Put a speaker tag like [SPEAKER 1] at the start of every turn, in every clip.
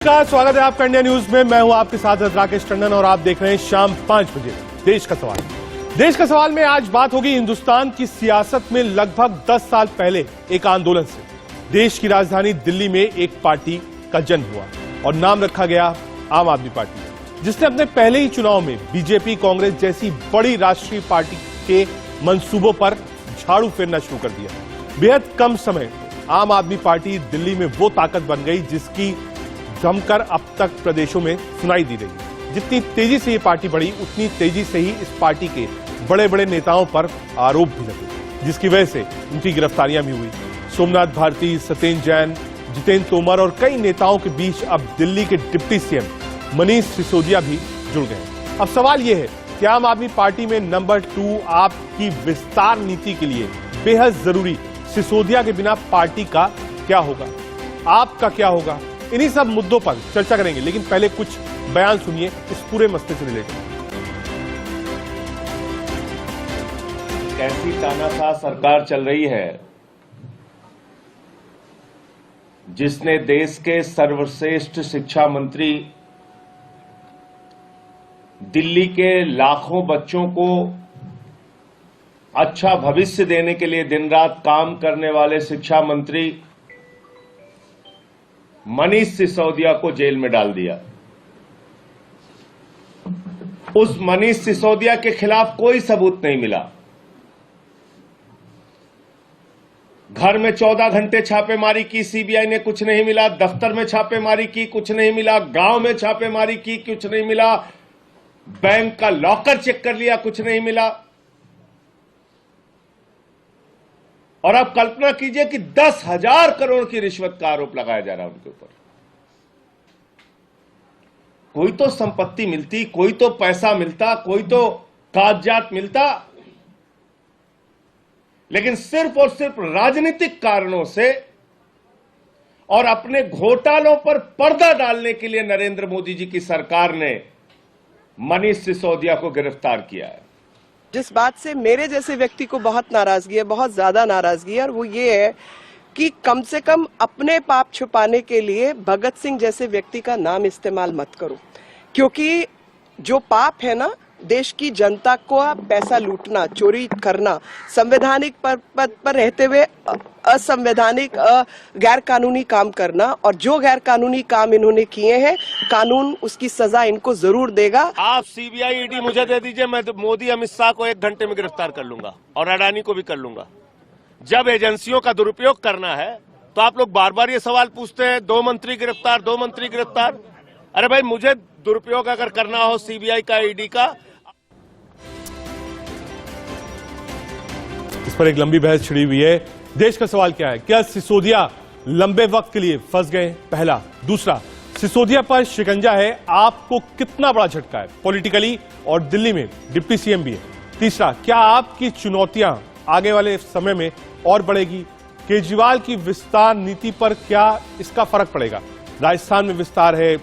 [SPEAKER 1] का स्वागत है आपका इंडिया न्यूज में। मैं हूं आपके साथ राकेश टंडन और आप देख रहे हैं शाम 5 बजे देश का सवाल। देश का सवाल में आज बात होगी हिंदुस्तान की सियासत में लगभग 10 साल पहले एक आंदोलन से। देश की राजधानी दिल्ली में एक पार्टी का जन्म हुआ और नाम रखा गया आम आदमी पार्टी, जिसने अपने पहले ही चुनाव में बीजेपी कांग्रेस जैसी बड़ी राष्ट्रीय पार्टी के मंसूबों पर झाड़ू फेरना शुरू कर दिया। बेहद कम समय आम आदमी पार्टी दिल्ली में वो ताकत बन गई जिसकी जमकर अब तक प्रदेशों में सुनाई दी रही। जितनी तेजी से ये पार्टी बढ़ी उतनी तेजी से ही इस पार्टी के बड़े बड़े नेताओं पर आरोप भी लगे, जिसकी वजह से उनकी गिरफ्तारियां भी हुई। सोमनाथ भारती, सत्येंद्र जैन, जितेंद्र तोमर और कई नेताओं के बीच अब दिल्ली के डिप्टी सीएम मनीष सिसोदिया भी जुड़ गए। अब सवाल यह है कि आम आदमी पार्टी में नंबर 2 आपकी विस्तार नीति के लिए बेहद जरूरी सिसोदिया के बिना पार्टी का क्या होगा, आपका क्या होगा, इन्हीं सब मुद्दों पर चर्चा करेंगे। लेकिन पहले कुछ बयान सुनिए इस पूरे मसले से रिलेटेड।
[SPEAKER 2] कैसी तानाशाह सरकार चल रही है जिसने देश के सर्वश्रेष्ठ शिक्षा मंत्री, दिल्ली के लाखों बच्चों को अच्छा भविष्य देने के लिए दिन रात काम करने वाले शिक्षा मंत्री मनीष सिसोदिया को जेल में डाल दिया। उस मनीष सिसोदिया के खिलाफ कोई सबूत नहीं मिला। घर में 14 घंटे छापेमारी की सीबीआई ने, कुछ नहीं मिला। दफ्तर में छापेमारी की, कुछ नहीं मिला। गांव में छापेमारी की, कुछ नहीं मिला। बैंक का लॉकर चेक कर लिया, कुछ नहीं मिला। और अब कल्पना कीजिए कि 10,000 करोड़ की रिश्वत का आरोप लगाया जा रहा है उनके ऊपर। कोई तो संपत्ति मिलती, कोई तो पैसा मिलता, कोई तो कागजात मिलता, लेकिन सिर्फ और सिर्फ राजनीतिक कारणों से और अपने घोटालों पर पर्दा डालने के लिए नरेंद्र मोदी जी की सरकार ने मनीष सिसोदिया को गिरफ्तार किया है।
[SPEAKER 3] जिस बात से मेरे जैसे व्यक्ति को बहुत नाराजगी है, बहुत ज्यादा नाराजगी है, और वो ये है कि कम से कम अपने पाप छुपाने के लिए भगत सिंह जैसे व्यक्ति का नाम इस्तेमाल मत करो। क्योंकि जो पाप है ना, देश की जनता को पैसा लूटना, चोरी करना, संवैधानिक पद पर रहते हुए असंवैधानिक गैर कानूनी काम करना, और जो गैर कानूनी काम इन्होंने किए हैं कानून उसकी सजा इनको जरूर देगा।
[SPEAKER 2] आप सीबीआई ईडी मुझे दे दीजिए, मैं मोदी अमित शाह को 1 घंटे में गिरफ्तार कर लूंगा और अडानी को भी कर लूंगा। जब एजेंसियों का दुरुपयोग करना है तो आप लोग बार बार ये सवाल पूछते हैं 2 मंत्री गिरफ्तार, 2 मंत्री गिरफ्तार। अरे भाई, मुझे दुरुपयोग अगर करना हो सीबीआई का, ईडी का।
[SPEAKER 1] इस पर एक लंबी बहस छिड़ी हुई है। देश का सवाल क्या है, क्या सिसोदिया लंबे वक्त के लिए फंस गए? पहला। दूसरा, सिसोदिया पर शिकंजा है, आपको कितना बड़ा झटका है पॉलिटिकली, और दिल्ली में डिप्टी सीएम भी है। तीसरा, क्या आपकी चुनौतियां आगे वाले समय में और बढ़ेगी? केजरीवाल की विस्तार नीति पर क्या इसका फर्क पड़ेगा? राजस्थान में विस्तार है,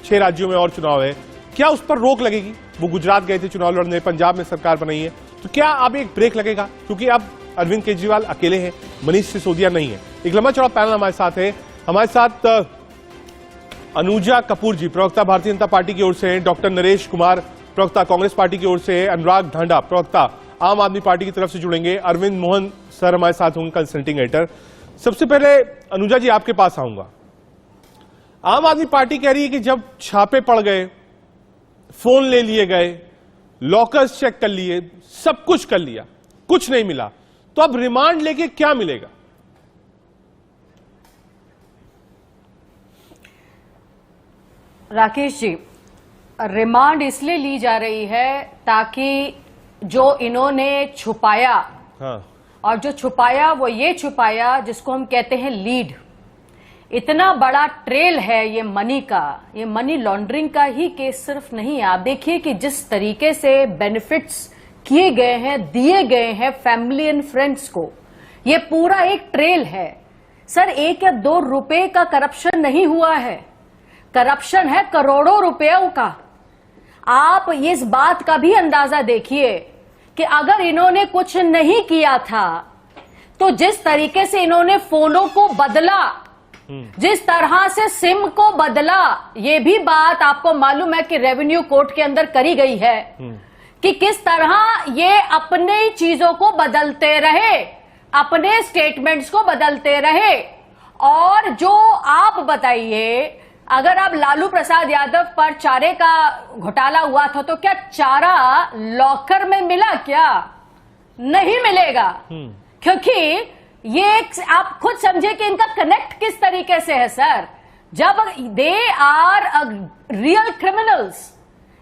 [SPEAKER 1] 6 राज्यों में और चुनाव है, क्या उस पर रोक लगेगी? वो गुजरात गए थे चुनाव लड़ने, पंजाब में सरकार बनाई है, तो क्या अब एक ब्रेक लगेगा? क्योंकि अब अरविंद केजरीवाल अकेले हैं, मनीष सिसोदिया नहीं है। एक लंबा चौड़ा पैनल हमारे साथ है। हमारे साथ अनुजा कपूर जी, प्रवक्ता भारतीय जनता पार्टी की ओर से हैं, डॉक्टर नरेश कुमार, प्रवक्ता कांग्रेस पार्टी की ओर से है, अनुराग ढांडा, प्रवक्ता आम आदमी पार्टी की तरफ से जुड़ेंगे, अरविंद मोहन सर हमारे साथ होंगे, कंसल्टिंग एडिटर। सबसे पहले अनुजा जी आपके पास आऊंगा। आम आदमी पार्टी कह रही है कि जब छापे पड़ गए, फोन ले लिए गए, लॉकर्स चेक कर लिए, सब कुछ कर लिया, कुछ नहीं मिला, तो अब रिमांड लेके क्या मिलेगा?
[SPEAKER 4] राकेश जी, रिमांड इसलिए ली जा रही है ताकि जो इन्होंने छुपाया,
[SPEAKER 1] हाँ,
[SPEAKER 4] और जो छुपाया वो ये छुपाया जिसको हम कहते हैं लीड। इतना बड़ा ट्रेल है ये मनी का, ये मनी लॉन्ड्रिंग का ही केस सिर्फ नहीं है। आप देखिए कि जिस तरीके से बेनिफिट्स किए गए हैं, दिए गए हैं फैमिली एंड फ्रेंड्स को, ये पूरा एक ट्रेल है। सर, 1 या 2 रुपए का करप्शन नहीं हुआ है, करप्शन है करोड़ों रुपयों का। आप इस बात का भी अंदाजा देखिए कि अगर इन्होंने कुछ नहीं किया था तो जिस तरीके से इन्होंने फोनों को बदला, जिस तरह से सिम को बदला, ये भी बात आपको मालूम है कि रेवेन्यू कोर्ट के अंदर करी गई है कि किस तरह ये अपने चीजों को बदलते रहे, अपने स्टेटमेंट्स को बदलते रहे। और जो आप बताइए, अगर आप लालू प्रसाद यादव पर चारे का घोटाला हुआ था तो क्या चारा लॉकर में मिला? क्या नहीं मिलेगा, क्योंकि ये आप खुद समझे कि इनका कनेक्ट किस तरीके से है सर। जब दे आर रियल क्रिमिनल्स,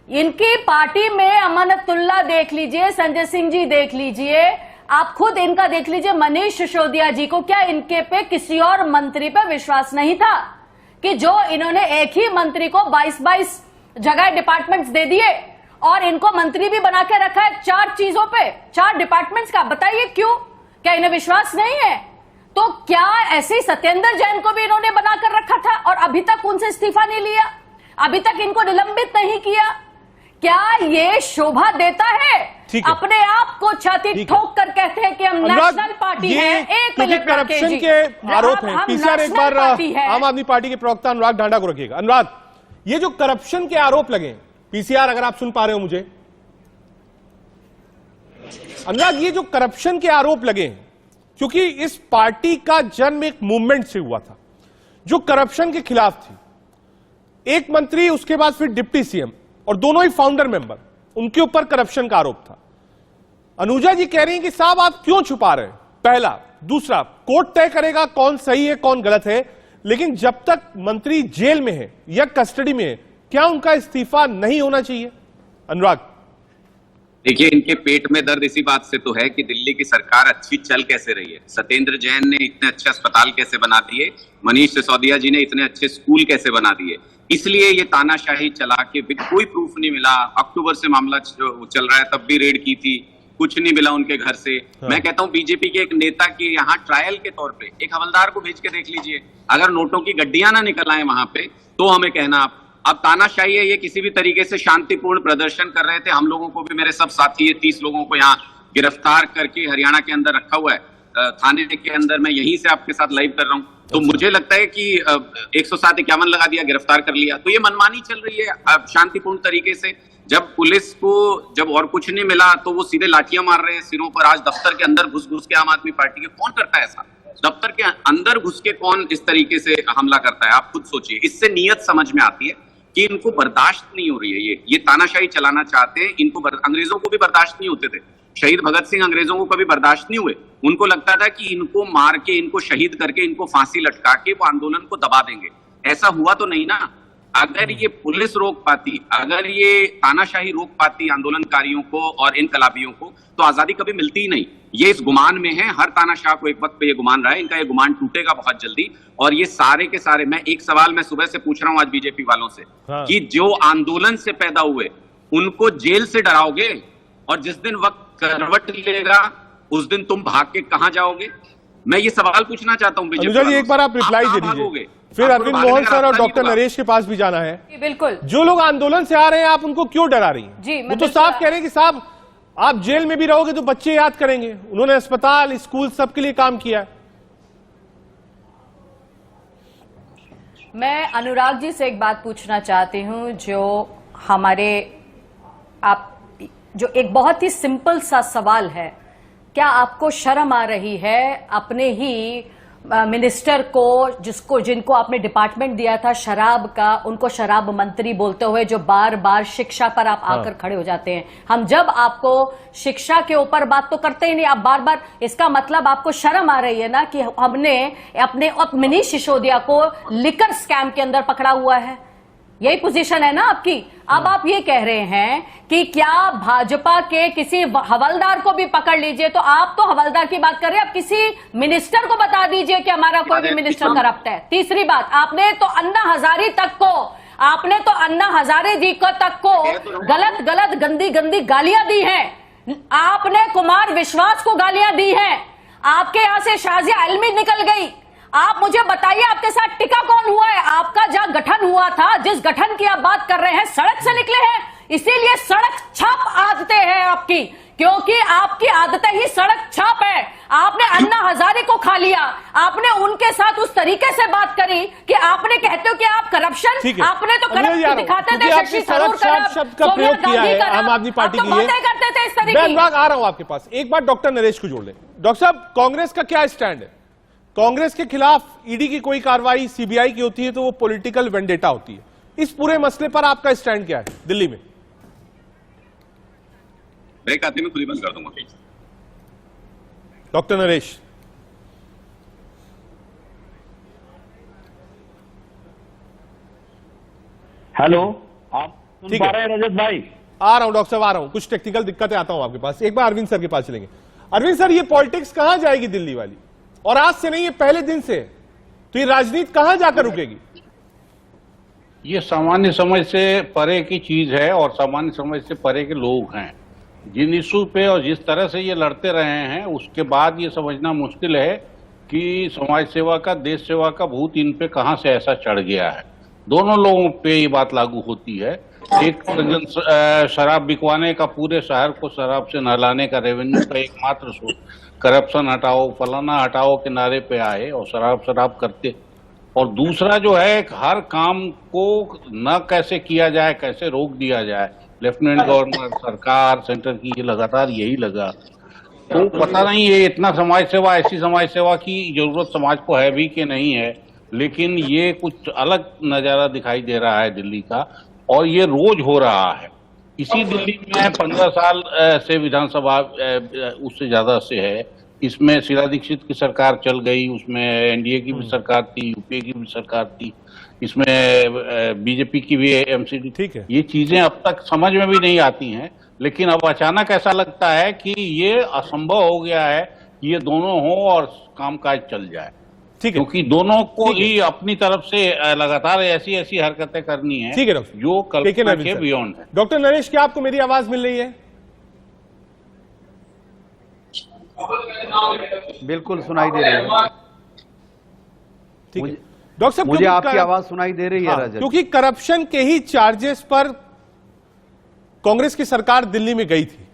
[SPEAKER 4] इनकी पार्टी में अमानतुल्लाह देख लीजिए, संजय सिंह जी देख लीजिए, आप खुद इनका देख लीजिए मनीष सिसोदिया जी को, क्या इनके पे किसी और मंत्री पे विश्वास नहीं था कि जो इन्होंने एक ही मंत्री को 22 जगह डिपार्टमेंट्स दे दिए और इनको मंत्री भी बना के रखा है 4 चीजों पे, 4 डिपार्टमेंट्स का। बताइए क्यों? क्या इन्हें विश्वास नहीं है? तो क्या ऐसे ही सत्येंद्र जैन को भी इन्होंने बनाकर रखा था और अभी तक उनसे इस्तीफा नहीं लिया, अभी तक इनको निलंबित नहीं किया? क्या ये शोभा देता है? अपने आप को छाती ठोक कर कहते हैं कि हम नेशनल पार्टी है। एक मिनट,
[SPEAKER 1] करप्शन के आरोप हैं। पीसीआर एक बार आम आदमी पार्टी के प्रवक्ता अनुराग ढांडा को रखिएगा। अनुराग, ये जो करप्शन के आरोप लगे, पीसीआर अगर आप सुन पा रहे हो मुझे, अनुराग ये जो करप्शन के आरोप लगे, क्योंकि इस पार्टी का जन्म एक मूवमेंट से हुआ था जो करप्शन के खिलाफ थी। एक मंत्री, उसके बाद फिर डिप्टी सीएम, और दोनों ही फाउंडर मेंबर, उनके ऊपर करप्शन का आरोप था। अनुजा जी कह रही हैं कि साहब आप क्यों छुपा रहे हैं? पहला। दूसरा, कोर्ट तय करेगा कौन सही है कौन गलत है, लेकिन जब तक मंत्री जेल में है या कस्टडी में है, क्या उनका इस्तीफा नहीं होना चाहिए? अनुराग,
[SPEAKER 5] देखिए, इनके पेट में दर्द इसी बात से तो है कि दिल्ली की सरकार अच्छी चल कैसे रही है। सत्येंद्र जैन ने इतने अच्छे अस्पताल कैसे बना दिए, मनीष सिसोदिया जी ने इतने अच्छे स्कूल कैसे बना दिए। इसलिए ये तानाशाही चला के कोई प्रूफ नहीं मिला। अक्टूबर से मामला चल रहा है, तब भी रेड की थी, कुछ नहीं मिला उनके घर से। मैं कहता हूं बीजेपी के एक नेता के यहाँ ट्रायल के तौर पे एक हवलदार को भेज के देख लीजिए, अगर नोटों की गड्डियां ना निकल आए वहां पे तो हमें कहना। अब तानाशाही है, ये किसी भी तरीके से शांतिपूर्ण प्रदर्शन कर रहे थे। हम लोगों को भी, मेरे सब साथी है, 30 लोगों को यहाँ गिरफ्तार करके हरियाणा के अंदर रखा हुआ है, थाने के अंदर। मैं यहीं से आपके साथ लाइव कर रहा हूँ। तो मुझे लगता है कि 107-51 लगा दिया, गिरफ्तार कर लिया। तो ये मनमानी चल रही है शांतिपूर्ण तरीके से। जब पुलिस को जब और कुछ नहीं मिला तो वो सीधे लाठियां मार रहे हैं सिरों पर। आज दफ्तर के अंदर घुस घुस के आम आदमी पार्टी के कौन करता है ऐसा? दफ्तर के अंदर घुस के कौन इस तरीके से हमला करता है? आप खुद सोचिए। इससे नीयत समझ में आती है कि इनको बर्दाश्त नहीं हो रही है। ये तानाशाही चलाना चाहते हैं। इनको अंग्रेजों को भी बर्दाश्त नहीं होते थे। शहीद भगत सिंह अंग्रेजों को कभी बर्दाश्त नहीं हुए। उनको लगता था कि इनको मार के, इनको शहीद करके, इनको फांसी लटका के वो आंदोलन को दबा देंगे। ऐसा हुआ तो नहीं ना। अगर ये पुलिस रोक पाती, अगर ये तानाशाही रोक पाती आंदोलनकारियों को और इनकलाबियों को, तो आजादी कभी मिलती ही नहीं। ये इस गुमान में है। हर तानाशाह को एक वक्त पे ये गुमान रहा है। इनका ये गुमान टूटेगा बहुत जल्दी। और ये सारे के सारे, मैं एक सवाल मैं सुबह से पूछ रहा हूं आज बीजेपी वालों से, कि जो आंदोलन से पैदा हुए उनको जेल से डराओगे, और जिस दिन वक्त करवट लेगा उस दिन तुम भाग के कहां जाओगे? मैं ये सवाल पूछना चाहता हूं बीजेपी वालों से।
[SPEAKER 1] एक बार आप रिप्लाई दे दीजिए, फिर अरविंद मोहन सर और डॉक्टर नरेश के पास भी जाना है।
[SPEAKER 4] बिल्कुल।
[SPEAKER 1] जो लोग आंदोलन से आ रहे हैं, आप उनको क्यों डरा रही हैं?
[SPEAKER 4] जी,
[SPEAKER 1] वो तो साफ कह रहे हैं कि साहब आप जेल में भी रहोगे तो बच्चे याद करेंगे। उन्होंने अस्पताल, स्कूल सबके लिए काम किया।
[SPEAKER 4] मैं अनुराग जी से एक बात पूछना चाहती हूं, जो हमारे जो एक बहुत ही सिंपल सा सवाल है, क्या आपको शर्म आ रही है अपने ही मिनिस्टर को, जिनको आपने डिपार्टमेंट दिया था शराब का, उनको शराब मंत्री बोलते हुए, जो बार बार शिक्षा पर आप आकर खड़े हो जाते हैं? हम जब आपको शिक्षा के ऊपर बात तो करते ही नहीं, आप बार बार, इसका मतलब आपको शर्म आ रही है ना कि हमने अपने मनीष सिसोदिया को लिकर स्कैम के अंदर पकड़ा हुआ है। यही पोजीशन है ना आपकी। अब आप ये कह रहे हैं कि क्या भाजपा के किसी हवलदार को भी पकड़ लीजिए, तो आप तो हवलदार की बात कर रहे हैं, आप किसी मिनिस्टर को बता दीजिए कि हमारा कोई भी मिनिस्टर करप्ट है। तीसरी बात, आपने तो अन्ना हजारे जी को तक को गलत गलत गंदी गंदी गालियां दी हैं। आपने कुमार विश्वास को गालियां दी हैं। आपके यहां से शाजिया अलमी निकल गई। आप मुझे बताइए, आपके साथ टिका कौन हुआ है? आपका जहां गठन हुआ था, जिस गठन की आप बात कर रहे हैं, सड़क से निकले हैं, इसीलिए सड़क छाप आते हैं आपकी क्योंकि आपकी आदतें ही सड़क छाप है। आपने अन्ना हजारे को खा लिया, आपने उनके साथ उस तरीके से बात करी कि आपने कहते हो कि आप करप्शन,
[SPEAKER 1] ठीक है।
[SPEAKER 4] आपने तो
[SPEAKER 1] अनुराग जी, आ रहा हूं,
[SPEAKER 4] दिखाते थे,
[SPEAKER 1] क्योंकि आपने
[SPEAKER 4] शशि थरूर
[SPEAKER 1] सड़क छाप शब्द का प्रयोग किया है आम आदमी पार्टी के लिए।
[SPEAKER 4] करते थे इस
[SPEAKER 1] मैं
[SPEAKER 4] तरीके।
[SPEAKER 1] अनुराग आ रहा हूं आपके पास, एक बार डॉक्टर नरेश को जोड़ लें। डॉक्टर साहब, कांग्रेस का क्या स्टैंड है? कांग्रेस के खिलाफ ईडी की कोई कार्रवाई सीबीआई की होती है तो वो पॉलिटिकल वेंडेटा होती है। इस पूरे मसले पर आपका स्टैंड क्या है दिल्ली में?
[SPEAKER 5] ब्रेक आते में खुद ही बंद कर दूंगा।
[SPEAKER 1] डॉक्टर नरेश।
[SPEAKER 6] हेलो, आप सुन
[SPEAKER 1] ठीक
[SPEAKER 6] पा
[SPEAKER 1] है।
[SPEAKER 6] रहे हैं रजत भाई?
[SPEAKER 1] आ रहा हूं डॉक्टर साहब, आ रहा हूं, कुछ टेक्निकल दिक्कतें आता हूं आपके पास। एक बार अरविंद सर के पास चलेंगे। अरविंद सर, ये पॉलिटिक्स कहां जाएगी दिल्ली वाली? और आज से नहीं, ये पहले दिन से है। तो ये राजनीति कहां जाकर रुकेगी?
[SPEAKER 6] ये सामान्य समझ से परे की चीज है और सामान्य समझ से परे के लोग हैं। जिन इशू पे और जिस तरह से ये लड़ते रहे हैं, उसके बाद ये समझना मुश्किल है कि समाज सेवा का, देश सेवा का भूत इन पे कहां से ऐसा चढ़ गया है। दोनों लोगों पे ये बात लागू होती है। एक शराब बिकवाने का, पूरे शहर को शराब से नहलाने का, रेवेन्यू का एकमात्र सोर्स, करप्शन हटाओ, फलाना हटाओ के नारे पे आए और शराब शराब करते। और दूसरा जो है, हर काम को न कैसे किया जाए, कैसे रोक दिया जाए, लेफ्टिनेंट गवर्नर, सरकार, सेंटर की ये लगातार यही लगा। तो पता नहीं ये इतना समाज सेवा, ऐसी समाज सेवा की जरूरत समाज को है भी कि नहीं है, लेकिन ये कुछ अलग नजारा दिखाई दे रहा है दिल्ली का, और ये रोज हो रहा है। इसी दिल्ली में 15 साल से विधानसभा उससे ज्यादा से है, इसमें शीला दीक्षित की सरकार चल गई, उसमें एनडीए की भी सरकार थी, यूपीए की भी सरकार थी, इसमें बीजेपी की भी एमसीडी।
[SPEAKER 1] ठीक है।
[SPEAKER 6] ये चीजें अब तक समझ में भी नहीं आती हैं, लेकिन अब अचानक ऐसा लगता है कि ये असंभव हो गया है कि ये दोनों हो और कामकाज चल जाए।
[SPEAKER 1] ठीक है,
[SPEAKER 6] क्योंकि दोनों को ही अपनी तरफ से लगातार ऐसी ऐसी हरकतें करनी है,
[SPEAKER 1] ठीक है डॉक्टर,
[SPEAKER 6] जो कल्पना
[SPEAKER 1] लेकिन
[SPEAKER 6] के बियॉन्ड है।
[SPEAKER 1] डॉक्टर नरेश, क्या आपको मेरी आवाज मिल रही है?
[SPEAKER 7] बिल्कुल सुनाई दे रही है।
[SPEAKER 1] ठीक है डॉक्टर साहब,
[SPEAKER 7] मुझे
[SPEAKER 1] क्योंकि
[SPEAKER 7] आपकी आवाज सुनाई दे रही है
[SPEAKER 1] हाँ,
[SPEAKER 7] रजत।
[SPEAKER 1] क्योंकि करप्शन के ही चार्जेस पर कांग्रेस की सरकार दिल्ली में गई थी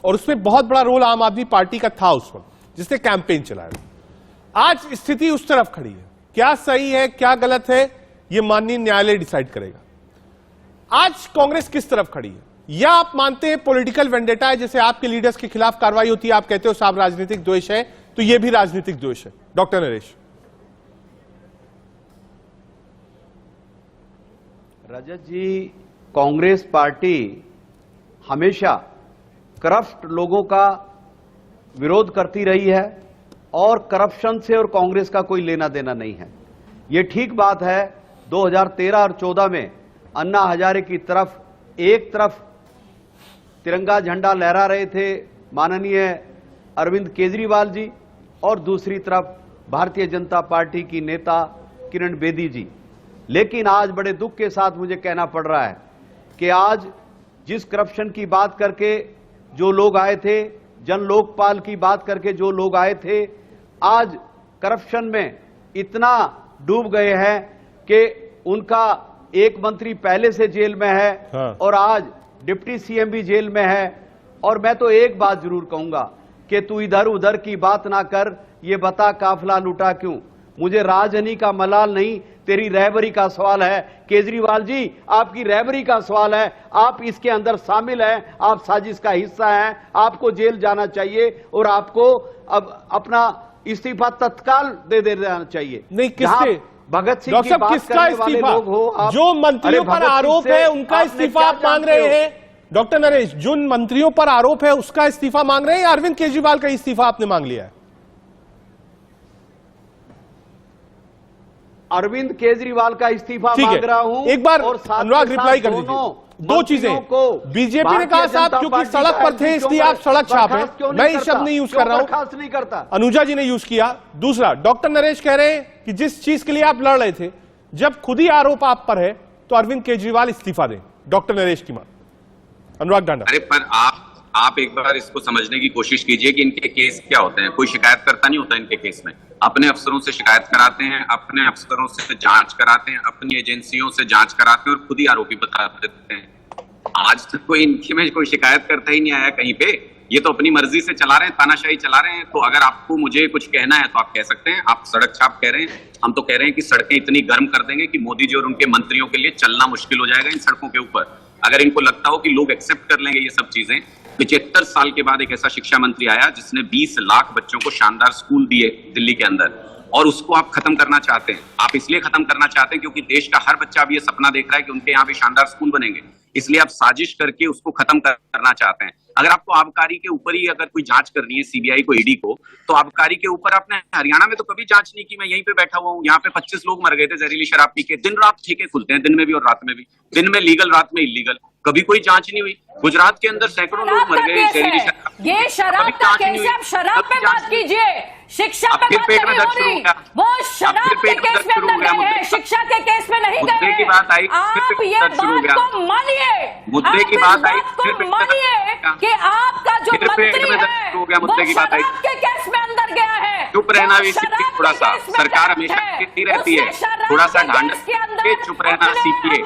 [SPEAKER 1] और उसमें बहुत बड़ा रोल आम आदमी पार्टी का था उस वक्त, जिसने कैंपेन चलाया। आज स्थिति उस तरफ खड़ी है। क्या सही है, क्या गलत है, यह माननीय न्यायालय डिसाइड करेगा। आज कांग्रेस किस तरफ खड़ी है? या आप मानते हैं पॉलिटिकल वेंडेटा है, जैसे आपके लीडर्स के खिलाफ कार्रवाई होती है, आप कहते हो साहब राजनीतिक द्वेष है, तो यह भी राजनीतिक द्वेष है? डॉक्टर नरेश।
[SPEAKER 7] रजत जी, कांग्रेस पार्टी हमेशा करप्ट लोगों का विरोध करती रही है और करप्शन से और कांग्रेस का कोई लेना देना नहीं है। यह ठीक बात है, 2013 और 14 में अन्ना हजारे की तरफ, एक तरफ तिरंगा झंडा लहरा रहे थे माननीय अरविंद केजरीवाल जी और दूसरी तरफ भारतीय जनता पार्टी की नेता किरण बेदी जी। लेकिन आज बड़े दुख के साथ मुझे कहना पड़ रहा है कि आज जिस करप्शन की बात करके जो लोग आए थे, जन लोकपाल की बात करके जो लोग आए थे, आज करप्शन में इतना डूब गए हैं कि उनका एक मंत्री पहले से जेल में है।
[SPEAKER 1] हाँ।
[SPEAKER 7] और आज डिप्टी सीएम भी जेल में है। और मैं तो एक बात जरूर कहूंगा कि तू इधर उधर की बात ना कर, ये बता काफिला लूटा क्यों। मुझे राजनी का मलाल नहीं, तेरी रहबरी का सवाल है। केजरीवाल जी, आपकी रहबरी का सवाल है। आप इसके अंदर शामिल हैं, आप साजिश का हिस्सा हैं, आपको जेल जाना चाहिए और आपको अब अपना इस्तीफा तत्काल दे देना चाहिए।
[SPEAKER 1] नहीं, किससे?
[SPEAKER 7] भगत सिंह
[SPEAKER 1] डॉक्टर
[SPEAKER 7] की
[SPEAKER 1] साहब,
[SPEAKER 7] बात
[SPEAKER 1] किसका
[SPEAKER 7] करने वाले
[SPEAKER 1] इस्तीफा?
[SPEAKER 7] लोग हो आप।
[SPEAKER 1] जो मंत्रियों
[SPEAKER 7] अरे
[SPEAKER 1] पर
[SPEAKER 7] भगत सिंह
[SPEAKER 1] आरोप
[SPEAKER 7] से
[SPEAKER 1] है उनका
[SPEAKER 7] आपने
[SPEAKER 1] इस्तीफा
[SPEAKER 7] क्या
[SPEAKER 1] आप मांग
[SPEAKER 7] जानते
[SPEAKER 1] रहे
[SPEAKER 7] हो?
[SPEAKER 1] हैं? डॉक्टर नरेश, जिन मंत्रियों पर आरोप है उसका इस्तीफा मांग रहे हैं या अरविंद केजरीवाल का इस्तीफा आपने मांग लिया है?
[SPEAKER 7] अरविंद केजरीवाल का इस्तीफा
[SPEAKER 1] ठीक
[SPEAKER 7] मांग रहा
[SPEAKER 1] है,
[SPEAKER 7] हूं।
[SPEAKER 1] एक बार
[SPEAKER 7] और साथ
[SPEAKER 1] अनुराग
[SPEAKER 7] के साथ
[SPEAKER 1] रिप्लाई कर दीजिए। दो चीजें, बीजेपी ने कहा साहब क्योंकि सड़क पर थे इसलिए आप सड़क छाप है, मैं ये शब्द नहीं यूज कर रहा हूं,
[SPEAKER 7] नहीं करता।
[SPEAKER 1] अनुजा जी ने यूज किया। दूसरा, डॉक्टर नरेश कह रहे हैं कि जिस चीज के लिए आप लड़ रहे थे, जब खुद ही आरोप आप पर है तो अरविंद केजरीवाल इस्तीफा दें। डॉक्टर नरेश की मांग। अनुराग डांडा।
[SPEAKER 5] अरे पर आप एक बार इसको समझने की कोशिश कीजिए कि इनके केस क्या होते हैं। कोई शिकायत करता नहीं होता इनके केस में, अपने अफसरों से शिकायत कराते हैं, अपने अफसरों से जांच कराते हैं, अपनी एजेंसियों से जांच कराते हैं और खुद ही आरोपी बता देते हैं। आज तक कोई इनके में कोई शिकायत करता ही नहीं आया कहीं पे। ये तो अपनी मर्जी से चला रहे हैं, तानाशाही चला रहे हैं। तो अगर आपको मुझे कुछ कहना है तो आप कह सकते हैं। आप सड़क छाप कह रहे हैं, हम तो कह रहे हैं कि सड़कें इतनी गर्म कर देंगे कि मोदी जी और उनके मंत्रियों के लिए चलना मुश्किल हो जाएगा इन सड़कों के ऊपर। अगर इनको लगता हो कि लोग एक्सेप्ट कर लेंगे ये सब चीजें। 75 साल के बाद एक ऐसा शिक्षा मंत्री आया जिसने 20 लाख बच्चों को शानदार स्कूल दिए दिल्ली के अंदर, और उसको आप खत्म करना चाहते हैं। आप इसलिए खत्म करना चाहते हैं क्योंकि देश का हर बच्चा अब ये सपना देख रहा है कि उनके यहाँ भी शानदार स्कूल बनेंगे, इसलिए आप साजिश करके उसको खत्म करना चाहते हैं। अगर आपको आबकारी के ऊपर ही अगर कोई जांच करनी है, सीबीआई को, ईडी को, तो आबकारी के ऊपर आपने हरियाणा में तो कभी जांच नहीं की। मैं यहीं पे बैठा हुआ हूँ, यहाँ पे 25 लोग मर गए थे जहरीली शराब पी के। दिन रात ठेके खुलते हैं, दिन में भी और रात में भी, दिन में लीगल रात में इलीगल, कभी कोई जांच नहीं हुई। गुजरात के अंदर सैकड़ों लोग मर गए जहरीली शराब।
[SPEAKER 4] ये शराब का केस है, आप शराब पे बात कीजिए, शिक्षा पे बात नहीं हो रही। वो शराब के केस में अंदर गए हैं, शिक्षा के केस में नहीं गए।
[SPEAKER 5] मुद्दे की बात आई,
[SPEAKER 4] आप ये बात को मानिए,
[SPEAKER 5] मुद्दे की बात आई,
[SPEAKER 4] को मानिए कि आपका जो मंत्री है वो शराब के केस में अंदर गया है।
[SPEAKER 5] चुप रहना भी सीखिए थोड़ा सा, सरकार हमेशा कहती रहती है, थोड़ा सा ढांढस के चुप रहना सीखिए।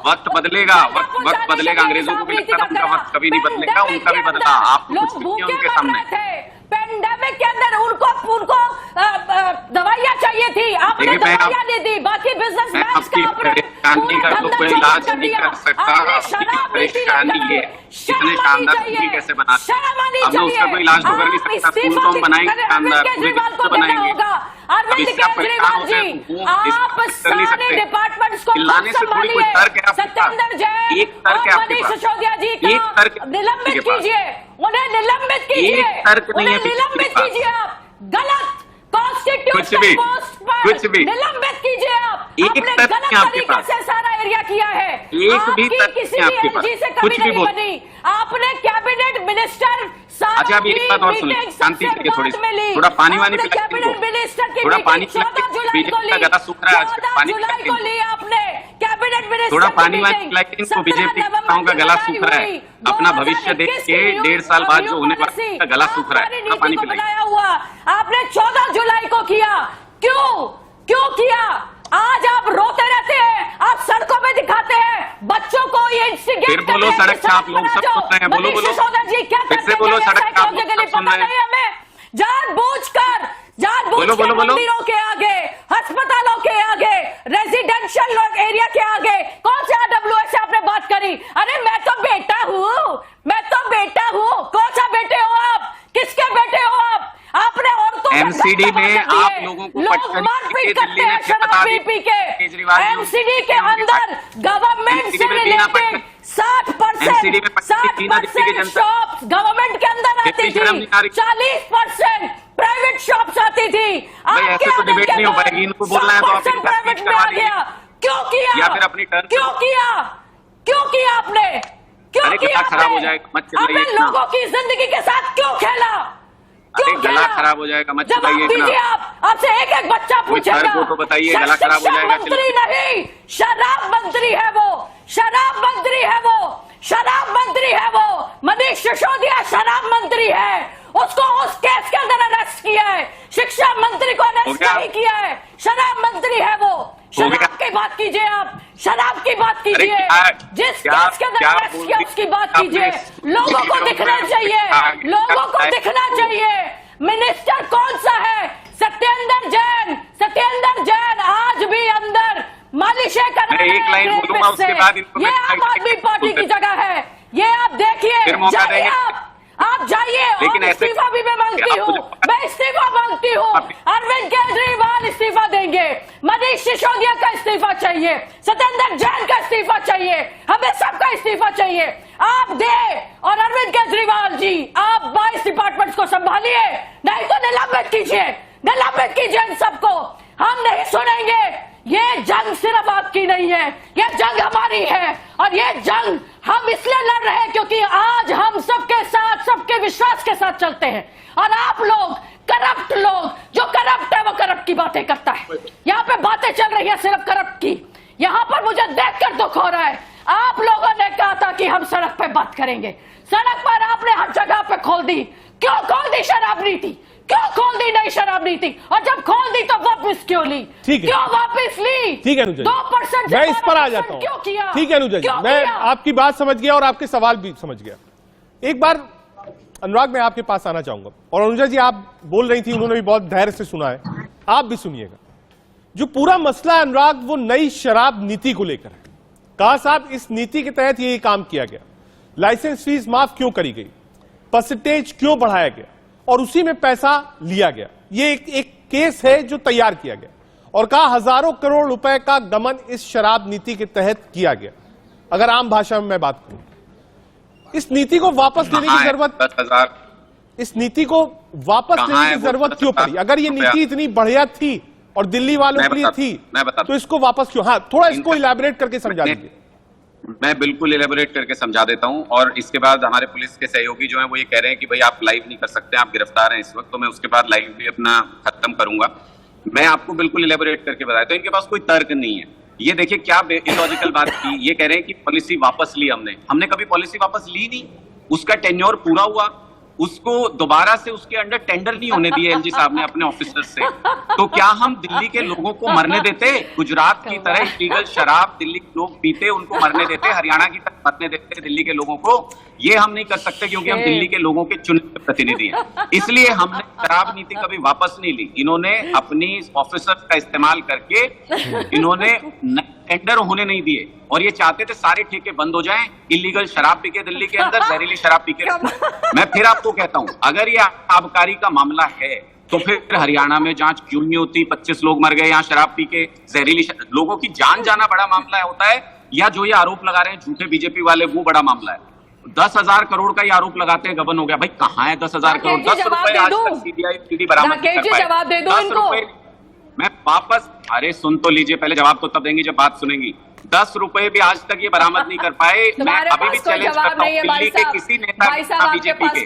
[SPEAKER 5] वक्त बदलेगा, वक्त बदलेगा। अंग्रेजों को भी लगता था उनका वक्त कभी नहीं बदलेगा, उनका भी बदला। आप कुछ नहीं उनके सामने। पेंडेमिक
[SPEAKER 4] के अंदर उनको दवाइयाँ चाहिए थी, आपने दवाइयाँ नहीं दी। बाकी बिजनेस
[SPEAKER 5] परेशानी का तो कोई इलाज नहीं कर सकता। परेशानी ये इतने शानदार स्कूल कैसे बनाते, हमने उसका कोई इलाज तो कर नहीं सकता। स्कूल तो हम बनाएंगे शानदार, पूरे को बनाएंगे।
[SPEAKER 4] अरविंद केजरीवाल जी, आप सारे डिपार्टमेंट्स को संभालिए। सत्येंद्र जैन और मनीष सिसोदिया जी का निलंबित कीजिए, उन्हें निलंबित कीजिए, उन्हें निलंबित कीजिए। आप गलत कॉन्स्टिट्यूशनल पोस्ट पर निलंबित कीजिए। आप आपने गलत तरीके से सारा एरिया किया है। आपकी किसी भी एलजी से कभी नहीं बनी। आपने कैबिनेट मिनिस्टर
[SPEAKER 5] अच्छा, अभी एक बात और सुनिए, शांति से थोड़ा पानी वानी पिलाइए,
[SPEAKER 4] कैबिनेट मिनिस्टर की
[SPEAKER 5] थोड़ा पानी
[SPEAKER 4] 14 जुलाई को ली,
[SPEAKER 5] गला सूख रहा है आज,
[SPEAKER 4] 14 जुलाई को ली आपने कैबिनेट मिनिस्टर।
[SPEAKER 5] थोड़ा पानी वानी पिलाइए इनको, बीजेपी नेताओं का गला सूख रहा है। अपना भविष्य देख के 1.5 साल बाद जो होने वाला है, गला सूख रहा है, पानी पिलाइए।
[SPEAKER 4] हुआ आपने 14 जुलाई को किया, क्यों किया? आज आप रोते रहते हैं, आप सड़कों में दिखाते हैं बच्चों को ये इंस्टिगेट।
[SPEAKER 5] फिर बोलो सड़क छाप, लोग सब सुन रहे हैं, बोलो बोलो
[SPEAKER 4] जी, क्या
[SPEAKER 5] फिर से बोलो सड़क छाप,
[SPEAKER 4] पता नहीं हमें। जानबूझकर मंदिरों के आगे, अस्पतालों के आगे, रेजिडेंशियल एरिया के आगे कौन से आरडब्ल्यूएस से आपने बात करी? अरे मैं तो बेटा हूँ। कौन सा बेटे हो आप? किसके बेटे हो आप? आपने औरतों
[SPEAKER 5] एमसीडी में आप लोगों को
[SPEAKER 4] मारपीट करते हैं शराब पी के। एमसीडी के अंदर गवर्नमेंट से रिलेटेड 60% शॉप गवर्नमेंट के अंदर आती थी, 40% प्राइवेट शॉप्स आती थी।
[SPEAKER 5] ऐसे तो डिबेट नहीं हो पाएगी, इनको बोलना है तो आप
[SPEAKER 4] प्राइवेट में आ गया। क्यों किया?
[SPEAKER 5] या फिर अपनी टर्न
[SPEAKER 4] क्यों किया आपने? क्यों किया?
[SPEAKER 5] खराब हो जाएगा, मत
[SPEAKER 4] आपने लोगों की जिंदगी के साथ क्यों खेला?
[SPEAKER 5] गला खराब हो जाएगा, मत चिल्लाइए इतना।
[SPEAKER 4] आपसे एक बच्चा पूछेगा
[SPEAKER 5] तो बताइए, गला खराब हो जाएगा।
[SPEAKER 4] मंत्री नहीं, शराब मंत्री है वो, शराब मंत्री है वो। मनीष सिसोदिया शराब मंत्री है, उसको उस केस के अंदर अरेस्ट किया है। शिक्षा मंत्री को अरेस्ट नहीं किया है, शराब मंत्री है वो। शराब की बात कीजिए, आप शराब की बात कीजिए, जिस केस के अंदर अरेस्ट किया उसकी बात कीजिए। लोगों को दिखना चाहिए, मिनिस्टर कौन सा है? सत्येंद्र जैन आज भी अंदर मालिशें कर रहे हैं। ये आम आदमी पार्टी की जगह है, ये आप देखिए, जाइए आप जाइए। और इस्तीफा भी मैं मांगती हूँ, अरविंद केजरीवाल इस्तीफा देंगे, मनीष सिसोदिया का इस्तीफा चाहिए, सत्येंद्र जैन का इस्तीफा चाहिए, हमें सबका इस्तीफा चाहिए। आप दे, और अरविंद केजरीवाल जी आप 22 डिपार्टमेंट्स को संभालिए, नहीं तो निलंबित कीजिए इन सबको। हम नहीं सुनेंगे। ये जंग सिर्फ आपकी नहीं है, ये जंग हमारी है, और ये जंग हम इसलिए लड़ रहे हैं क्योंकि आज हम सबके साथ, सबके विश्वास के साथ चलते हैं। और आप लोग करप्ट लोग, जो करप्ट है वो करप्ट की बातें करता है। यहाँ पे बातें चल रही है सिर्फ करप्ट की। यहाँ पर मुझे देखकर दुख हो रहा है। आप लोगों ने कहा था कि हम सड़क पे बात करेंगे, सड़क पर आपने हर जगह पे खोल दी। क्यों खोल दी शराब नीति? क्यों खोल दी नई शराब नीति? और जब खोल दी तो वापस क्यों ली? क्यों वापस ली?
[SPEAKER 1] ठीक है अनुजा,
[SPEAKER 4] 2%
[SPEAKER 1] मैं इस पर आ जाता हूँ।
[SPEAKER 4] क्यों किया?
[SPEAKER 1] ठीक है अनुजा जी, मैं आपकी बात समझ गया और आपके सवाल भी समझ गया। एक बार अनुराग मैं आपके पास आना चाहूंगा, और अनुजा जी आप बोल रही थी, उन्होंने भी बहुत धैर्य से सुना है, आप भी सुनिएगा। जो पूरा मसला है अनुराग, वो नई शराब नीति को लेकर है। कहा साहब इस नीति के तहत ये काम किया गया, लाइसेंस फीस माफ क्यों करी गई, परसेंटेज क्यों बढ़ाया गया, और उसी में पैसा लिया गया। ये एक केस है जो तैयार किया गया, और कहा हजारों करोड़ रुपए का गमन इस शराब नीति के तहत किया गया। अगर आम भाषा में मैं बात करूं, इस नीति को वापस लेने की जरूरत,
[SPEAKER 5] 10,000
[SPEAKER 1] इस नीति को वापस लेने की जरूरत क्यों पड़ी? अगर ये नीति इतनी बढ़िया थी और दिल्ली वालों के लिए थी, तो इसको वापस क्यों? हाँ, थोड़ा इसको इलैबोरेट करके समझा दीजिए।
[SPEAKER 5] मैं बिल्कुल इलेबोरेट करके समझा देता हूं, और इसके बाद हमारे पुलिस के सहयोगी जो हैं वो ये कह रहे हैं कि भाई आप लाइव नहीं कर सकते, आप गिरफ्तार हैं इस वक्त, तो मैं उसके बाद लाइव भी अपना खत्म करूंगा। मैं आपको बिल्कुल इलेबोरेट करके बताया, तो इनके पास कोई तर्क नहीं है। ये देखिए क्या इलॉजिकल बात की, ये कह रहे हैं कि पॉलिसी वापस ली हमने कभी पॉलिसी वापस ली नहीं। उसका टेन्योर पूरा हुआ, उसको दोबारा से उसके अंडर टेंडर नहीं होने दिए एलजी साहब ने अपने ऑफिसर से। तो क्या हम दिल्ली के लोगों को मरने देते? गुजरात की तरह इलीगल शराब दिल्ली के लोग पीते, उनको मरने देते? हरियाणा की तरह मरने देते दिल्ली के लोगों को? ये हम नहीं कर सकते, क्योंकि हम दिल्ली के लोगों के चुने हुए प्रतिनिधि हैं। इसलिए हमने शराब नीति कभी वापस नहीं ली। इन्होंने अपनी ऑफिसर का इस्तेमाल करके इन्होंने टेंडर होने नहीं दिए, और ये चाहते थे सारे ठेके बंद हो जाएं, इलीगल शराब पी के दिल्ली के अंदर, जहरीली शराब पी के। मैं फिर आपको कहता हूं, अगर ये आबकारी का मामला है तो फिर हरियाणा में जांच क्यों नहीं होती? 25 लोग मर गए यहाँ शराब पी के, जहरीली लोगों की जान जाना बड़ा मामला होता है, या जो ये आरोप लगा रहे हैं झूठे बीजेपी वाले वो बड़ा मामला है? 10,000 करोड़ का ये आरोप लगाते हैं गबन हो गया। भाई कहाँ है 10,000 करोड़? 10 रुपए आज तक सीबीआई ईडी बरामद नहीं कर पाए। 10 रुपए मैं वापस, अरे सुन तो लीजिए पहले, जवाब तो तब देंगी जब बात सुनेंगी। 10 रुपए भी आज तक ये बरामद नहीं कर पाए। मैं अभी भी चैलेंज करता हूँ दिल्ली के किसी नेता बीजेपी के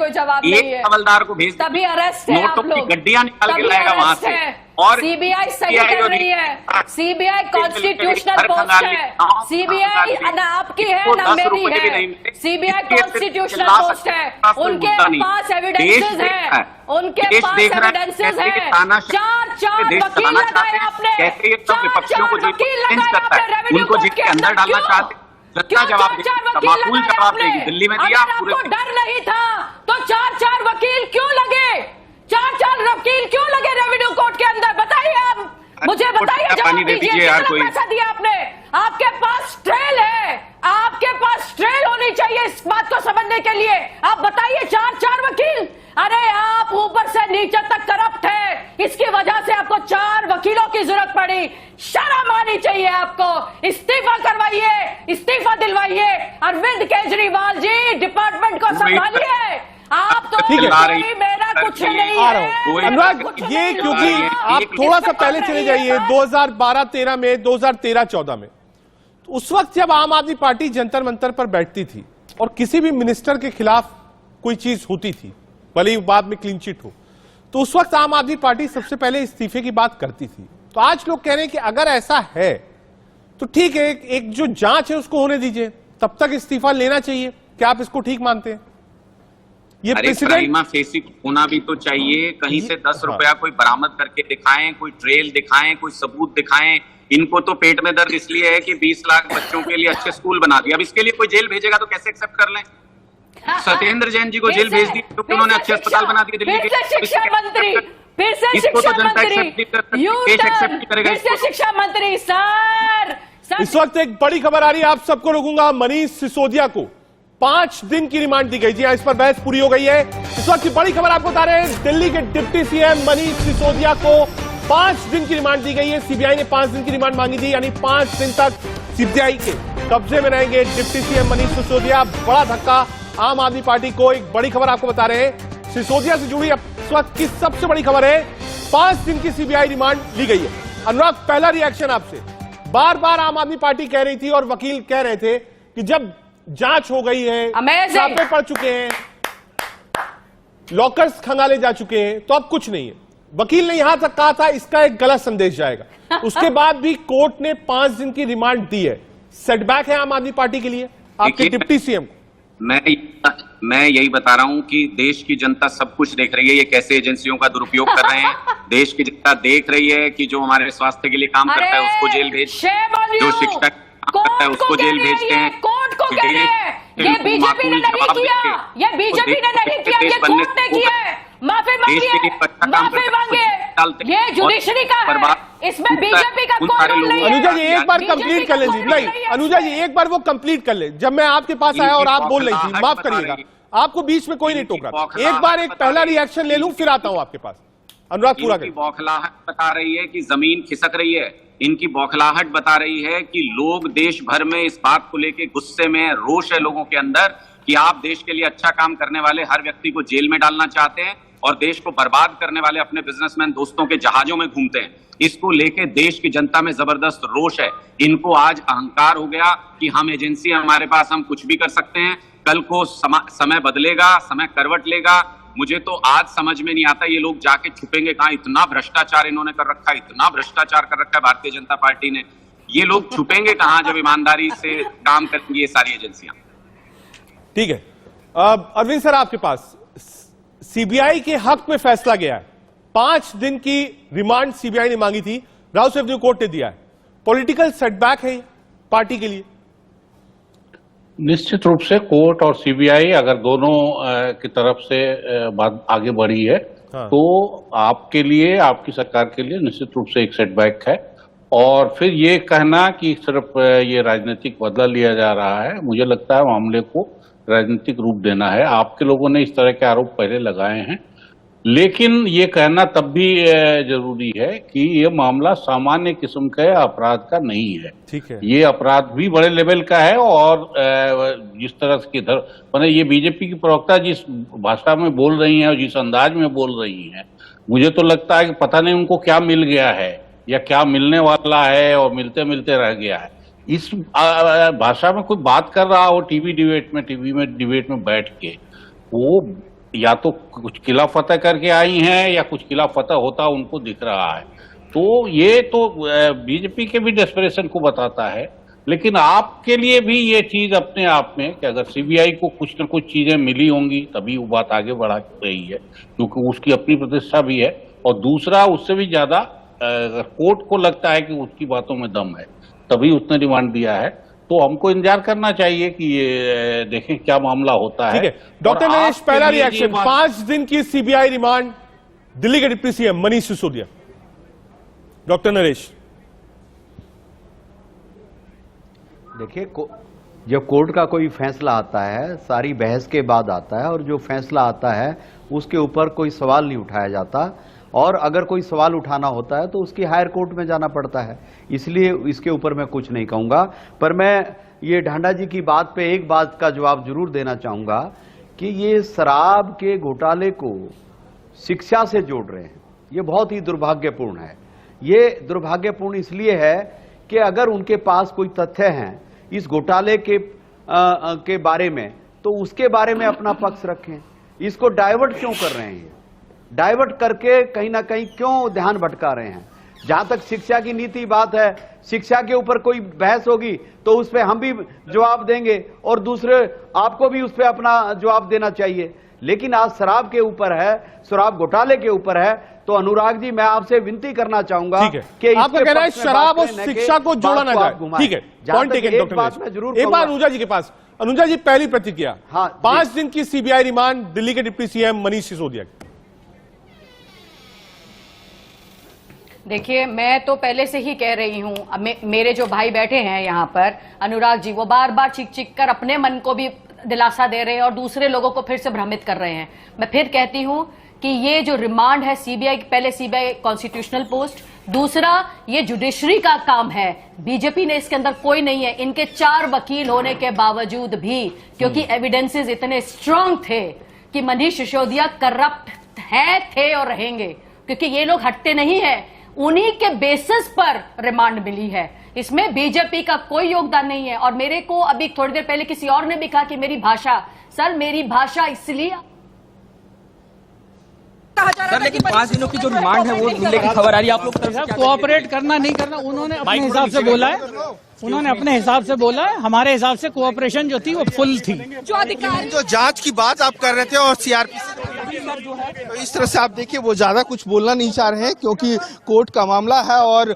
[SPEAKER 5] एक हवलदार को भेज
[SPEAKER 4] तभी अरेस्ट है,
[SPEAKER 5] नोटों की गड्डियां निकाल के लाएगा वहां से। और
[SPEAKER 4] सीबीआई सही कर रही है, सीबीआई कॉन्स्टिट्यूशनल पोस्ट है, सीबीआई ना आपकी है ना मेरी है, सीबीआई कॉन्स्टिट्यूशनल पोस्ट है, उनके पास एविडेंसेस है, उनके पास एविडेंसेस है। 4 वकील लगाए आपने, 4 वकील लगाए आपने रेवेन्यू कोर्ट के अंदर,
[SPEAKER 5] डालना चाहते दिल्ली में दिया।
[SPEAKER 4] आपको डर नहीं था तो 4 वकील क्यों लगे? 4 वकील क्यों लगे रेवेन्यू कोर्ट के अंदर? बताइए आप मुझे, बताइए, जवाब दीजिए। कितना पैसा दिया आपने? आपके पास ट्रेल है, आपके पास ट्रेल होनी चाहिए इस बात को समझने के लिए। आप बताइए 4 वकील, अरे आप ऊपर से नीचे तक करप्ट है, इसकी वजह से आपको 4 वकीलों की जरूरत पड़ी। शर्म आनी चाहिए आपको, इस्तीफा करवाइए, इस्तीफा दिलवाइए। अरविंद केजरीवाल जी डिपार्टमेंट को संभालिए। आप तो मेरा कुछ नहीं है।
[SPEAKER 1] अनुराग ये, क्योंकि आप थोड़ा सा पहले चले जाइए 2012-13 में, 2013-14 में, तो उस वक्त जब आम आदमी पार्टी जंतर मंतर पर बैठती थी और किसी भी मिनिस्टर के खिलाफ कोई चीज होती थी, भले ही बाद में क्लीन चिट हो, तो उस वक्त आम आदमी पार्टी सबसे पहले इस्तीफे की बात करती थी। तो आज लोग कह रहे हैं कि अगर ऐसा है तो ठीक है, एक जो जांच है उसको होने दीजिए, तब तक इस्तीफा लेना चाहिए। क्या आप इसको ठीक मानते हैं? ये
[SPEAKER 5] प्राइमा फेसी होना भी तो चाहिए। कहीं से 10 रुपया कोई बरामद करके दिखाएं, कोई ट्रेल दिखाएं, कोई सबूत दिखाएं। इनको तो पेट में दर्द इसलिए है कि 20 लाख बच्चों के लिए अच्छे स्कूल बना दिया। अब इसके लिए कोई जेल भेजेगा तो कैसे एक्सेप्ट कर लें? सत्येंद्र जैन जी को जेल भेज दी क्योंकि उन्होंने अच्छे अस्पताल बना दिए दिल्ली के।
[SPEAKER 4] शिक्षा मंत्री, फिर से शिक्षा मंत्री सर।
[SPEAKER 1] इस वक्त एक बड़ी खबर आ रही है, आप सबको रोकूंगा। मनीष सिसोदिया को 5 दिन की रिमांड दी गई। जी हां, इस पर बहस पूरी हो गई है। इस वक्त की बड़ी खबर आपको बता रहे हैं, दिल्ली के डिप्टी सीएम मनीष सिसोदिया को 5 दिन की रिमांड दी गई है। सीबीआई ने 5 दिन की रिमांड मांगी थी, यानी 5 दिन तक सीबीआई के कब्जे में रहेंगे डिप्टी सीएम मनीष सिसोदिया। बड़ा धक्का आम आदमी पार्टी को। एक बड़ी खबर आपको बता रहे हैं, सिसोदिया से जुड़ी इस वक्त की सबसे बड़ी खबर है, 5 दिन की सीबीआई रिमांड ली गई है। अनुराग, पहला रिएक्शन आपसे। बार बार आम आदमी पार्टी कह रही थी और वकील कह रहे थे कि जब जांच हो गई है, छापे पड़ चुके हैं, लॉकर्स खंगाले जा चुके हैं, तो अब कुछ नहीं है। वकील ने यहां तक कहा था इसका एक गलत संदेश जाएगा। उसके बाद भी कोर्ट ने 5 दिन की रिमांड दी है। सेटबैक है आम आदमी पार्टी के लिए, आपके डिप्टी सीएम को?
[SPEAKER 5] मैं यही बता रहा हूं कि देश की जनता सब कुछ देख रही है, ये कैसे एजेंसियों का दुरुपयोग कर रहे हैं। देश की जनता देख रही है कि जो हमारे स्वास्थ्य के लिए काम करता है उसको जेल भेज, जो शिक्षा करता है उसको जेल भेजते हैं।
[SPEAKER 4] कोर्ट को कह रहे हैं
[SPEAKER 5] के
[SPEAKER 4] ये
[SPEAKER 5] लोग
[SPEAKER 4] बीजेपी ने
[SPEAKER 5] माकूल
[SPEAKER 4] नहीं
[SPEAKER 5] जवाब
[SPEAKER 4] किया,
[SPEAKER 5] देंगे।
[SPEAKER 4] ये बीजेपी ने नहीं किया, ये कोर्ट ने किया है। माफी मांगिए, माफी मांगिए। ये जुडिशरी का है, इसमें बीजेपी का कोई रोल नहीं है।
[SPEAKER 1] अनुजा जी एक बार
[SPEAKER 4] बीजेपी
[SPEAKER 1] कंप्लीट
[SPEAKER 4] का
[SPEAKER 1] कर ले
[SPEAKER 4] कोई
[SPEAKER 1] जी,
[SPEAKER 4] रोल
[SPEAKER 1] नहीं
[SPEAKER 4] नहीं है
[SPEAKER 1] अनुजा जी
[SPEAKER 4] इसमें।
[SPEAKER 1] एक बार वो कंप्लीट कर ले। जब मैं आपके पास आया और आप बोल रही थी, माफ करिएगा, आपको बीच में कोई नहीं टोक रहा था। एक बार एक पहला रिएक्शन ले लूं फिर आता हूं आपके पास। अनुराग पूरा
[SPEAKER 5] इनकी
[SPEAKER 1] करें।
[SPEAKER 5] बौखलाहट बता रही है कि जमीन खिसक रही है। इनकी बौखलाहट बता रही है कि लोग देश भर में इस बात को लेकर गुस्से में, रोष है लोगों के अंदर कि आप देश के लिए अच्छा काम करने वाले हर व्यक्ति को जेल में डालना चाहते हैं और देश को बर्बाद करने वाले अपने बिजनेसमैन दोस्तों के जहाजों में घूमते हैं। इसको लेके देश की जनता में जबरदस्त रोष है। इनको आज अहंकार हो गया कि हम एजेंसी हमारे पास, हम कुछ भी कर सकते हैं। कल को समय बदलेगा, समय करवट लेगा। मुझे तो आज समझ में नहीं आता ये लोग जाके छुपेंगे कहां। इतना भ्रष्टाचार इन्होंने कर रखा है, इतना भ्रष्टाचार कर रखा है भारतीय जनता पार्टी ने। ये लोग छुपेंगे कहां जब ईमानदारी से काम करेंगी ये सारी एजेंसियां।
[SPEAKER 1] ठीक है, अरविंद सर आपके पास सीबीआई के हक में फैसला गया है। 5 दिन की रिमांड सीबीआई ने मांगी थी, राउस एवेन्यू कोर्ट ने दिया है। पॉलिटिकल सेटबैक है पार्टी के लिए?
[SPEAKER 6] निश्चित रूप से कोर्ट और सीबीआई अगर दोनों की तरफ से बात आगे बढ़ी है
[SPEAKER 1] हाँ।
[SPEAKER 6] तो आपके लिए, आपकी सरकार के लिए निश्चित रूप से एक सेटबैक है। और फिर ये कहना कि सिर्फ ये राजनीतिक बदला लिया जा रहा है, मुझे लगता है मामले को राजनीतिक रूप देना है। आपके लोगों ने इस तरह के आरोप पहले लगाए हैं, लेकिन ये कहना तब भी जरूरी है कि ये मामला सामान्य किस्म के अपराध का नहीं है।
[SPEAKER 1] ठीक है,
[SPEAKER 6] ये अपराध भी बड़े लेवल का है। और जिस तरह की मैंने ये बीजेपी की प्रवक्ता जिस भाषा में बोल रही हैं और जिस अंदाज में बोल रही हैं, मुझे तो लगता है कि पता नहीं उनको क्या मिल गया है या क्या मिलने वाला है और मिलते मिलते रह गया है। इस भाषा में कोई बात कर रहा हो टीवी डिबेट में बैठ के, वो या तो कुछ किला फतह करके आई हैं या कुछ किला फतह होता उनको दिख रहा है। तो ये तो बीजेपी के भी डेस्परेशन को बताता है। लेकिन आपके लिए भी ये चीज अपने आप में कि अगर सीबीआई को कुछ न कुछ चीजें मिली होंगी तभी वो बात आगे बढ़ा रही है, क्योंकि उसकी अपनी प्रतिष्ठा भी है। और दूसरा, उससे भी ज्यादा कोर्ट को लगता है कि उसकी बातों में दम है, तभी उसने रिमांड दिया है। तो हमको इंतजार करना चाहिए कि ये देखें क्या मामला होता है।
[SPEAKER 1] ठीक है डॉक्टर नरेश, पहला रिएक्शन, 5 दिन की सीबीआई रिमांड, दिल्ली के deputy CM Manish Sisodia. Doctor Naresh,
[SPEAKER 7] देखिए, जब कोर्ट का कोई फैसला आता है, सारी बहस के बाद आता है, और जो फैसला आता है उसके ऊपर कोई सवाल नहीं उठाया जाता। और अगर कोई सवाल उठाना होता है तो उसकी हायर कोर्ट में जाना पड़ता है। इसलिए इसके ऊपर मैं कुछ नहीं कहूंगा। पर मैं ये ढांडा जी की बात पे एक बात का जवाब जरूर देना चाहूंगा कि ये शराब के घोटाले को शिक्षा से जोड़ रहे हैं, ये बहुत ही दुर्भाग्यपूर्ण है। ये दुर्भाग्यपूर्ण इसलिए है कि अगर उनके पास कोई तथ्य हैं इस घोटाले के बारे में, तो उसके बारे में अपना पक्ष रखें। इसको डाइवर्ट क्यों कर रहे हैं? डाइवर्ट करके कहीं ना कहीं क्यों ध्यान भटका रहे हैं? जहां तक शिक्षा की नीति बात है, शिक्षा के ऊपर कोई बहस होगी तो उस पर हम भी जवाब देंगे और दूसरे आपको भी उस पर अपना जवाब देना चाहिए। लेकिन आज शराब के ऊपर है, शराब घोटाले के ऊपर है, तो अनुराग जी मैं आपसे विनती करना चाहूंगा कि
[SPEAKER 1] आपका कहना है शराब और शिक्षा को जोड़ा ना जाए। ठीक है, पॉइंट टेकन डॉक्टर नरेश। एक बार अनुजा जी के पास। अनुजा जी, पहली प्रतिक्रिया।
[SPEAKER 7] हाँ,
[SPEAKER 1] 5 दिन की सीबीआई रिमांड, दिल्ली के डिप्टी सीएम मनीष सिसोदिया।
[SPEAKER 4] देखिए, मैं तो पहले से ही कह रही हूं, मेरे जो भाई बैठे हैं यहाँ पर, अनुराग जी, वो बार बार चिक कर अपने मन को भी दिलासा दे रहे हैं और दूसरे लोगों को फिर से भ्रमित कर रहे हैं। मैं फिर कहती हूं कि ये जो रिमांड है सीबीआई, पहले सीबीआई कॉन्स्टिट्यूशनल पोस्ट, दूसरा ये जुडिशरी का काम है। बीजेपी ने इसके अंदर कोई नहीं है, इनके 4 वकील होने के बावजूद भी, क्योंकि एविडेंसेस इतने स्ट्रांग थे कि मनीष सिसोदिया करप्ट है, थे और रहेंगे, क्योंकि ये लोग हटते नहीं है। उन्हीं के बेसिस पर रिमांड मिली है, इसमें बीजेपी का कोई योगदान नहीं है। और मेरे को अभी थोड़ी देर पहले किसी और ने भी कहा कि मेरी भाषा, सर मेरी भाषा इसलिए
[SPEAKER 8] सर, लेकिन 5 दिनों की जो रिमांड है वो मिलने की खबर आ रही है। आप लोग
[SPEAKER 9] कोऑपरेट करना नहीं करना उन्होंने अपने हिसाब से बोला है। उन्होंने अपने हिसाब से बोला, हमारे हिसाब से कोऑपरेशन जो थी वो फुल थी।
[SPEAKER 8] जो अधिकारी
[SPEAKER 10] जो जांच की बात आप कर रहे थे और सीआरपीसी तो इस तरह से आप देखिए वो ज्यादा कुछ बोलना नहीं चाह रहे हैं क्योंकि कोर्ट का मामला है और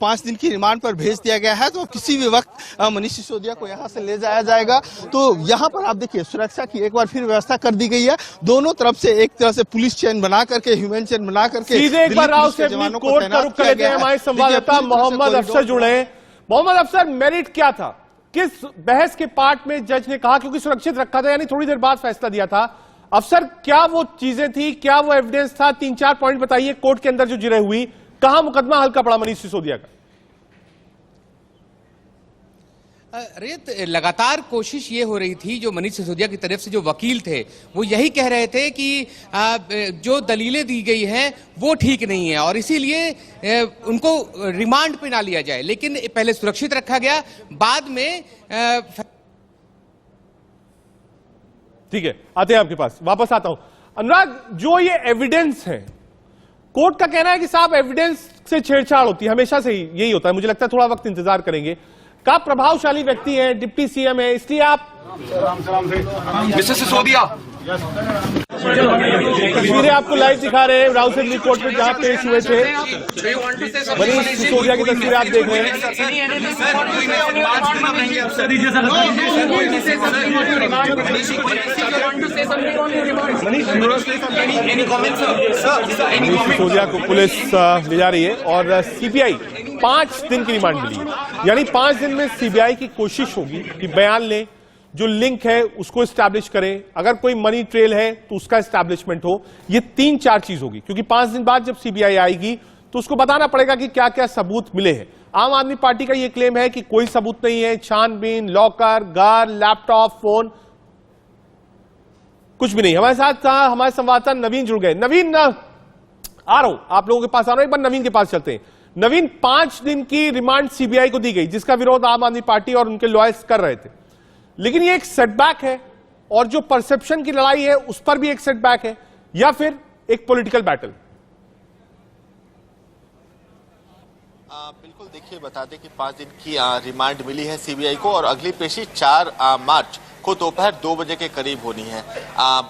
[SPEAKER 10] 5 दिन की रिमांड पर भेज दिया गया है, तो किसी भी वक्त मनीष सिसोदिया को यहां से ले जाया जाएगा। तो यहां पर आप देखिए सुरक्षा की एक बार फिर व्यवस्था कर दी गई है, दोनों तरफ से एक तरह से पुलिस चेन बना करके, ह्यूमन चेन बना करके
[SPEAKER 1] सीधे एक बार राव से कोर्ट का रुख कर लेते हैं। हमारे संवाददाता मोहम्मद अफसर जुड़े हैं। मोहम्मद अफसर, मेरिट क्या था, किस बहस के पार्ट में जज ने कहा, क्योंकि सुरक्षित रखा था, यानी थोड़ी देर बाद फैसला दिया था, अफसर क्या वो चीजें थी, क्या वो एविडेंस था? 3-4 पॉइंट बताइए कोर्ट के अंदर जो जिरह हुई, कहां मुकदमा हल्का पड़ा मनीष सिसोदिया का?
[SPEAKER 8] रेत लगातार कोशिश ये हो रही थी, जो मनीष सिसोदिया की तरफ से जो वकील थे वो यही कह रहे थे कि जो दलीलें दी गई हैं वो ठीक नहीं है और इसीलिए उनको रिमांड पे ना लिया जाए, लेकिन पहले सुरक्षित रखा गया, बाद में
[SPEAKER 1] ठीक है, आते हैं आपके पास, वापस आता हूं। अनुराग, जो ये एविडेंस है, कोर्ट का कहना है कि साहब एविडेंस से छेड़छाड़ होती है, हमेशा से ही यही होता है, मुझे लगता है थोड़ा वक्त इंतजार करेंगे। का प्रभावशाली व्यक्ति है, डिप्टी सीएम है, इसलिए आप
[SPEAKER 10] मिस्टर सिसोदिया
[SPEAKER 1] तस्वीरें आपको लाइव दिखा रहे हैं राउसेली कोर्ट में जहां पेश हुए थे मनीष सिसोदिया की तस्वीरें आप देख रहे हैं। मनीष सिसोदिया को पुलिस ले जा रही है और सीबीआई 5 दिन की रिमांड मिली है, यानी 5 दिन में सीबीआई की कोशिश होगी कि बयान लें, जो लिंक है उसको एस्टैब्लिश करें, अगर कोई मनी ट्रेल है तो उसका एस्टैब्लिशमेंट हो। ये 3-4 चीज होगी, क्योंकि 5 दिन बाद जब सीबीआई आएगी तो उसको बताना पड़ेगा कि क्या क्या सबूत मिले हैं। आम आदमी पार्टी का यह क्लेम है कि कोई सबूत नहीं है, छानबीन, लॉकर, घर, लैपटॉप, फोन, कुछ भी नहीं। हमारे साथ हमारे संवाददाता नवीन जुड़ गए। नवीन, आ रहा हूं आप लोगों के पास, आ रहा हूं, एक बार नवीन के पास चलते हैं। नवीन, 5 दिन की रिमांड सीबीआई को दी गई, जिसका विरोध आम आदमी पार्टी और उनके लॉयर्स कर रहे थे, लेकिन ये एक सेटबैक है और जो परसेप्शन की लड़ाई है उस पर भी एक सेटबैक है, या फिर एक पॉलिटिकल बैटल?
[SPEAKER 11] बिल्कुल, देखिए बता दें कि 5 दिन की रिमांड मिली है सीबीआई को और अगली पेशी 4 मार्च को दोपहर 2 बजे के करीब होनी है।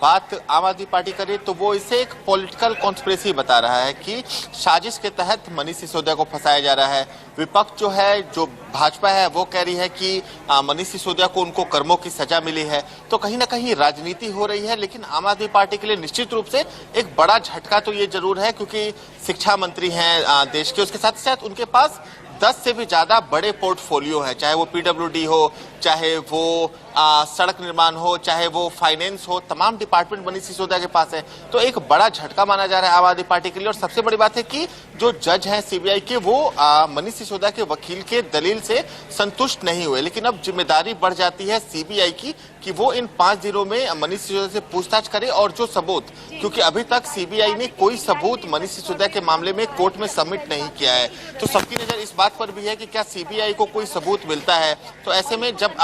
[SPEAKER 11] बात आम आदमी पार्टी करे तो वो इसे एक पॉलिटिकल कॉन्स्पिरेसी बता रहा है कि साजिश के तहत मनीष सिसोदिया को फंसाया जा रहा है। विपक्ष जो है, जो भाजपा है, वो कह रही है कि मनीष सिसोदिया को उनको कर्मों की सजा मिली है, तो कहीं ना कहीं राजनीति हो रही है। लेकिन आम आदमी पार्टी के लिए निश्चित रूप से एक बड़ा झटका तो ये जरूर है, क्योंकि शिक्षा मंत्री हैं देश के, उसके साथ साथ उनके पास 10 से भी ज्यादा बड़े पोर्टफोलियो हैं, चाहे वो पीडब्ल्यूडी हो, चाहे वो सड़क निर्माण हो, चाहे वो फाइनेंस हो, तमाम डिपार्टमेंट मनीष सिसोदिया के पास है। तो एक बड़ा झटका माना जा रहा है आम आदमी पार्टी के लिए। और सबसे बड़ी बात है कि जो जज हैं सीबीआई के, वो मनीष सिसोदिया के वकील के दलील से संतुष्ट नहीं हुए, लेकिन अब जिम्मेदारी बढ़ जाती है सीबीआई की कि वो इन 5 दिनों में मनीष सिसोदिया से पूछताछ करे और जो सबूत, क्योंकि अभी तक सीबीआई ने कोई सबूत मनीष सिसोदिया के मामले में कोर्ट में सबमिट नहीं किया है, तो सबकी नजर इस बात पर भी है कि क्या सीबीआई को कोई सबूत मिलता है। तो ऐसे में जब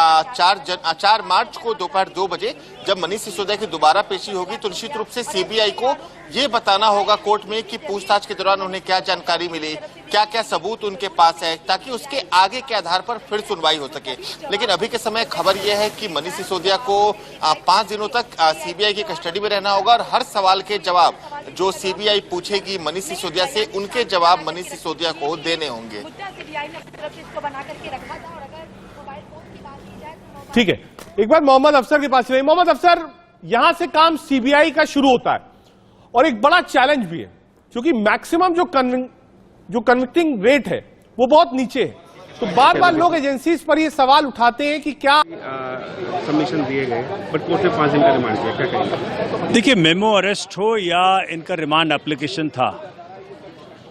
[SPEAKER 11] 4 मार्च को दोपहर 2 बजे जब मनीष सिसोदिया की दोबारा पेशी होगी, तो निश्चित रूप से सीबीआई को ये बताना होगा कोर्ट में कि पूछताछ के दौरान उन्हें क्या जानकारी मिली, क्या क्या सबूत उनके पास है, ताकि उसके आगे के आधार पर फिर सुनवाई हो सके। लेकिन अभी के समय खबर यह है कि मनीष सिसोदिया को 5 दिनों तक सीबीआई की कस्टडी में रहना होगा और हर सवाल के जवाब जो सीबीआई पूछेगी मनीष सिसोदिया से, उनके जवाब मनीष सिसोदिया को देने होंगे।
[SPEAKER 1] ठीक है, एक बार मोहम्मद अफसर के पास चलिए। मोहम्मद अफसर, यहां से काम सीबीआई का शुरू होता है और एक बड़ा चैलेंज भी है, क्योंकि मैक्सिमम जो कन्विक्टिंग रेट है वो बहुत नीचे है, तो बार बार लोग एजेंसीज पर ये सवाल उठाते हैं कि क्या
[SPEAKER 12] सबमिशन दिए गए बट कोर्ट ने 5 दिन का रिमांड दिया, क्या कहेंगे?
[SPEAKER 13] देखिए, मेमो अरेस्ट हो या इनका रिमांड एप्लीकेशन था,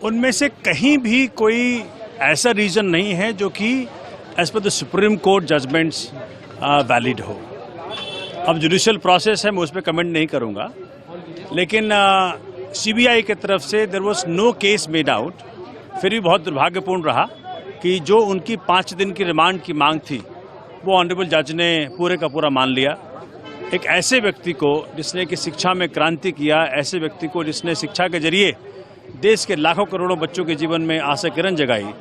[SPEAKER 13] उनमें से कहीं भी कोई ऐसा रीजन नहीं है जो कि as per the Supreme Court judgments valid हो। अब जुडिशियल प्रोसेस है, मैं उस पर कमेंट नहीं करूंगा, लेकिन सीबीआई की तरफ से there was no case made out. फिर भी बहुत दुर्भाग्यपूर्ण रहा कि जो उनकी 5 दिन की रिमांड की मांग थी वो ऑनरेबल जज ने पूरे का पूरा मान लिया। एक ऐसे व्यक्ति को जिसने कि शिक्षा में क्रांति किया, ऐसे व्यक्ति को जिसने शिक्षा के जरिए देश के लाखों करोड़ों बच्चों के जीवन में आशा किरण जगाई,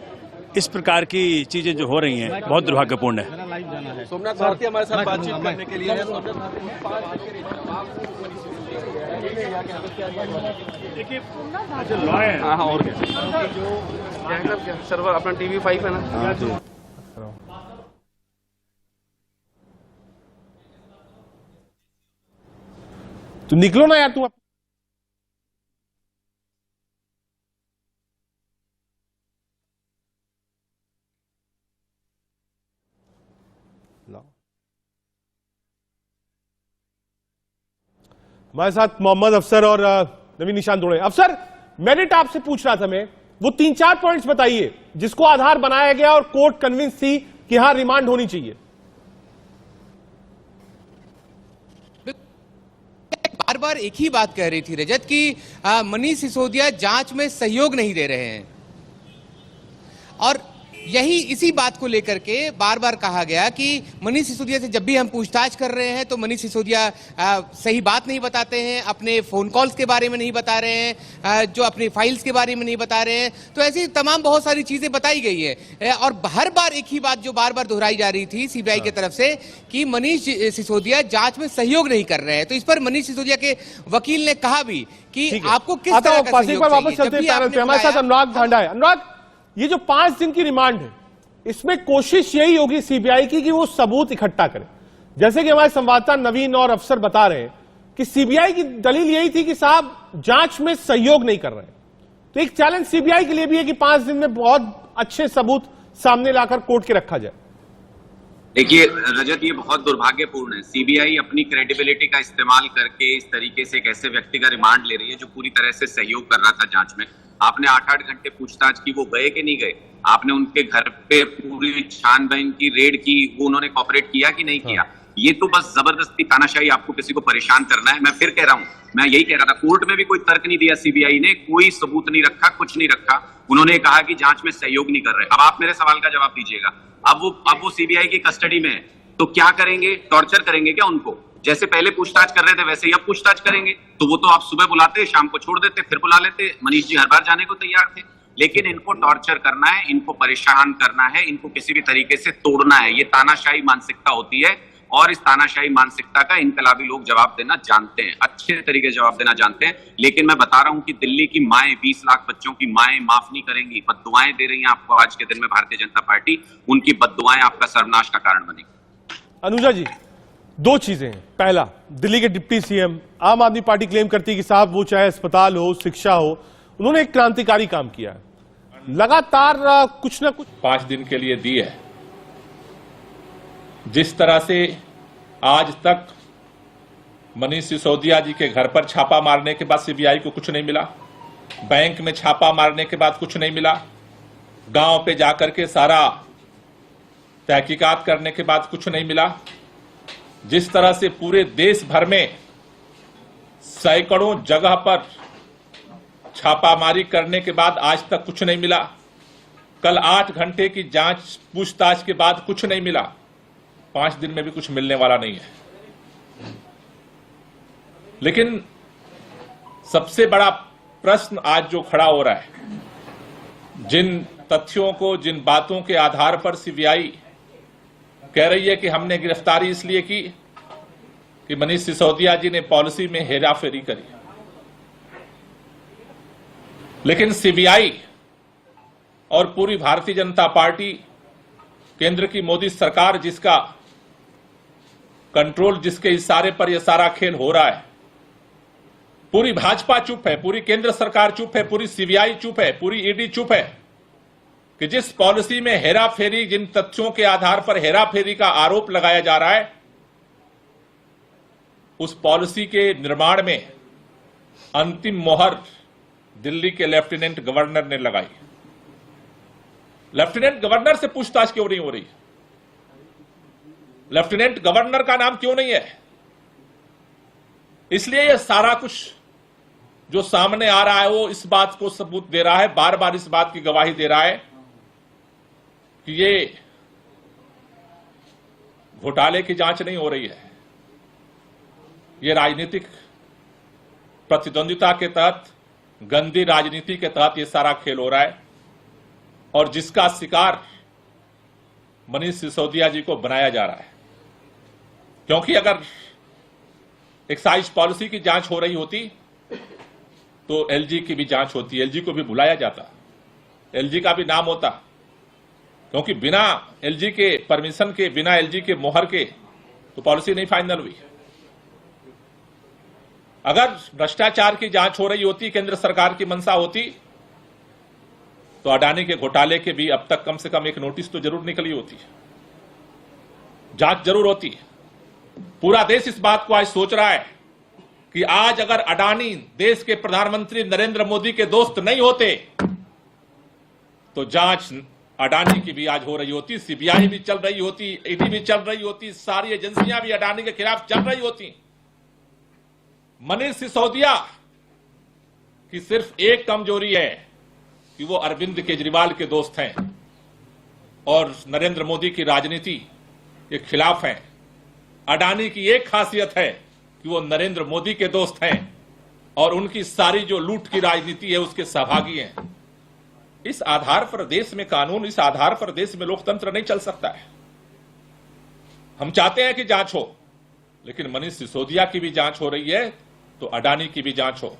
[SPEAKER 13] इस प्रकार की चीजें जो हो रही हैं बहुत दुर्भाग्यपूर्ण है।
[SPEAKER 10] सोमनाथ भारती हमारे साथ बातचीत करने के लिए हाँ और क्या सर्वर अपना TV5 है ना।
[SPEAKER 1] तो निकलो ना यार तुम। हमारे साथ मोहम्मद अफसर और नवीन निशान दोड़े। अफसर, मेरिट आपसे पूछ रहा था मैं, वो 3-4 पॉइंट्स बताइए जिसको आधार बनाया गया और कोर्ट कन्विंस थी कि हां रिमांड होनी चाहिए।
[SPEAKER 8] बार बार एक ही बात कह रही थी रजत कि मनीष सिसोदिया जांच में सहयोग नहीं दे रहे हैं, और यही इसी बात को लेकर के बार बार कहा गया कि मनीष सिसोदिया से जब भी हम पूछताछ कर रहे हैं तो मनीष सिसोदिया सही बात नहीं बताते हैं, अपने फोन कॉल्स के बारे में नहीं बता रहे हैं, जो अपनी फाइल्स के बारे में नहीं बता रहे हैं। तो ऐसी तमाम बहुत सारी चीजें बताई गई है, और हर बार एक ही बात जो बार बार दोहराई जा रही थी सीबीआई की तरफ से कि मनीष सिसोदिया जांच में सहयोग नहीं कर रहे हैं। तो इस पर मनीष सिसोदिया के वकील ने कहा भी कि आपको किस तरह का सहयोग
[SPEAKER 1] वापस चलते हैं पैनल पे। हमारे साथ अनुराग धांडा है। अनुराग, ये जो 5 दिन की रिमांड है, इसमें कोशिश यही होगी सीबीआई की कि वो सबूत इकट्ठा करे। जैसे कि हमारे संवाददाता नवीन और अफसर बता रहे हैं कि सीबीआई की दलील यही थी कि साहब जांच में सहयोग नहीं कर रहे हैं। तो एक चैलेंज सीबीआई के लिए भी है कि 5 दिन में बहुत अच्छे सबूत सामने लाकर कोर्ट के रखा जाए।
[SPEAKER 5] देखिए रजत, ये बहुत दुर्भाग्यपूर्ण है। सीबीआई अपनी क्रेडिबिलिटी का इस्तेमाल करके इस तरीके से एक ऐसे व्यक्ति का रिमांड ले रही है जो पूरी तरह से सहयोग कर रहा था जांच में। आपने 8-8 घंटे पूछताछ की, वो गए कि नहीं गए? आपने उनके घर पे पूरी छानबीन की, रेड की, वो उन्होंने कॉपरेट किया कि नहीं किया? ये तो बस जबरदस्ती तानाशाही आपको किसी को परेशान करना है। मैं फिर कह रहा हूं, मैं यही कह रहा था, कोर्ट में भी कोई तर्क नहीं दिया सीबीआई ने, कोई सबूत नहीं रखा, कुछ नहीं रखा। उन्होंने कहा कि जांच में सहयोग नहीं कर रहे। अब आप मेरे सवाल का जवाब दीजिएगा। अब वो सीबीआई की कस्टडी में है तो क्या करेंगे? टॉर्चर करेंगे क्या उनको? जैसे पहले पूछताछ कर रहे थे वैसे ही अब पूछताछ करेंगे। तो वो तो आप सुबह बुलाते, शाम को छोड़ देते, फिर बुला लेते। मनीष जी हर बार जाने को तैयार थे, लेकिन इनको टॉर्चर करना है, इनको परेशान करना है, इनको किसी भी तरीके से तोड़ना है। ये तानाशाही मानसिकता होती है, और इस तानाशाही मानसिकता का इनकलाबी लोग जवाब देना जानते हैं, अच्छे तरीके से जवाब देना जानते हैं। लेकिन मैं बता रहा हूं कि दिल्ली की माएं, 20 लाख बच्चों की माएं माफ नहीं करेंगी। बद्दुआएं दे रही हैं आपको आज के दिन में भारतीय जनता पार्टी, उनकी बद्दुआएं आपका सर्वनाश का कारण बनेगी।
[SPEAKER 1] अनुजा जी, 2 चीजें हैं। पहला, दिल्ली के डिप्टी सीएम, आम आदमी पार्टी क्लेम करती है कि साहब वो चाहे अस्पताल हो, शिक्षा हो, उन्होंने एक क्रांतिकारी काम किया है। लगातार कुछ ना कुछ
[SPEAKER 14] 5 दिन के लिए दी है। जिस तरह से आज तक मनीष सिसोदिया जी के घर पर छापा मारने के बाद सीबीआई को कुछ नहीं मिला, बैंक में छापा मारने के बाद कुछ नहीं मिला, गांव पे जाकर के सारा तहकीकात करने के बाद कुछ नहीं मिला, जिस तरह से पूरे देश भर में सैकड़ों जगह पर छापामारी करने के बाद आज तक कुछ नहीं मिला, कल 8 घंटे की जांच पूछताछ के बाद कुछ नहीं मिला, 5 दिन में भी कुछ मिलने वाला नहीं है। लेकिन सबसे बड़ा प्रश्न आज जो खड़ा हो रहा है, जिन तथ्यों को, जिन बातों के आधार पर सीबीआई कह रही है कि हमने गिरफ्तारी इसलिए की कि मनीष सिसोदिया जी ने पॉलिसी में हेराफेरी करी, लेकिन सीबीआई और पूरी भारतीय जनता पार्टी, केंद्र की मोदी सरकार, जिसका कंट्रोल, जिसके इशारे पर यह सारा खेल हो रहा है, पूरी भाजपा चुप है, पूरी केंद्र सरकार चुप है, पूरी सीबीआई चुप है, पूरी ईडी चुप है कि जिस पॉलिसी में हेराफेरी, जिन तथ्यों के आधार पर हेराफेरी का आरोप लगाया जा रहा है, उस पॉलिसी के निर्माण में अंतिम मोहर दिल्ली के लेफ्टिनेंट गवर्नर ने लगाई। लेफ्टिनेंट गवर्नर से पूछताछ क्यों नहीं हो रही? लेफ्टिनेंट गवर्नर का नाम क्यों नहीं है? इसलिए यह सारा कुछ जो सामने आ रहा है वो इस बात को सबूत दे रहा है, बार बार इस बात की गवाही दे रहा है कि ये घोटाले की जांच नहीं हो रही है, ये राजनीतिक प्रतिद्वंदिता के तहत, गंदी राजनीति के तहत ये सारा खेल हो रहा है। और जिसका शिकार मनीष सिसोदिया जी को बनाया जा रहा है। क्योंकि अगर एक्साइज पॉलिसी की जांच हो रही होती तो एलजी की भी जांच होती, एलजी को भी बुलाया जाता, एलजी का भी नाम होता, क्योंकि बिना एलजी के परमिशन के, बिना एलजी के मोहर के तो पॉलिसी नहीं फाइनल हुई। अगर भ्रष्टाचार की जांच हो रही होती, केंद्र सरकार की मंशा होती, तो अडानी के घोटाले के भी अब तक कम से कम एक नोटिस तो जरूर निकली होती, जांच जरूर होती। पूरा देश इस बात को आज सोच रहा है कि आज अगर अडानी देश के प्रधानमंत्री नरेंद्र मोदी के दोस्त नहीं होते तो जांच अडानी की भी आज हो रही होती, सीबीआई भी चल रही होती, ईडी भी चल रही होती, सारी एजेंसियां भी अडानी के खिलाफ चल रही होती। मनीष सिसोदिया की सिर्फ एक कमजोरी है कि वो अरविंद केजरीवाल के दोस्त हैं और नरेंद्र मोदी की राजनीति के खिलाफ हैं। अडानी की एक खासियत है कि वो नरेंद्र मोदी के दोस्त हैं और उनकी सारी जो लूट की राजनीति है उसके सहभागी हैं। इस आधार पर देश में कानून, इस आधार पर देश में लोकतंत्र नहीं चल सकता है। हम चाहते हैं कि जांच हो, लेकिन मनीष सिसोदिया की भी जांच हो रही है तो अडानी की भी जांच हो,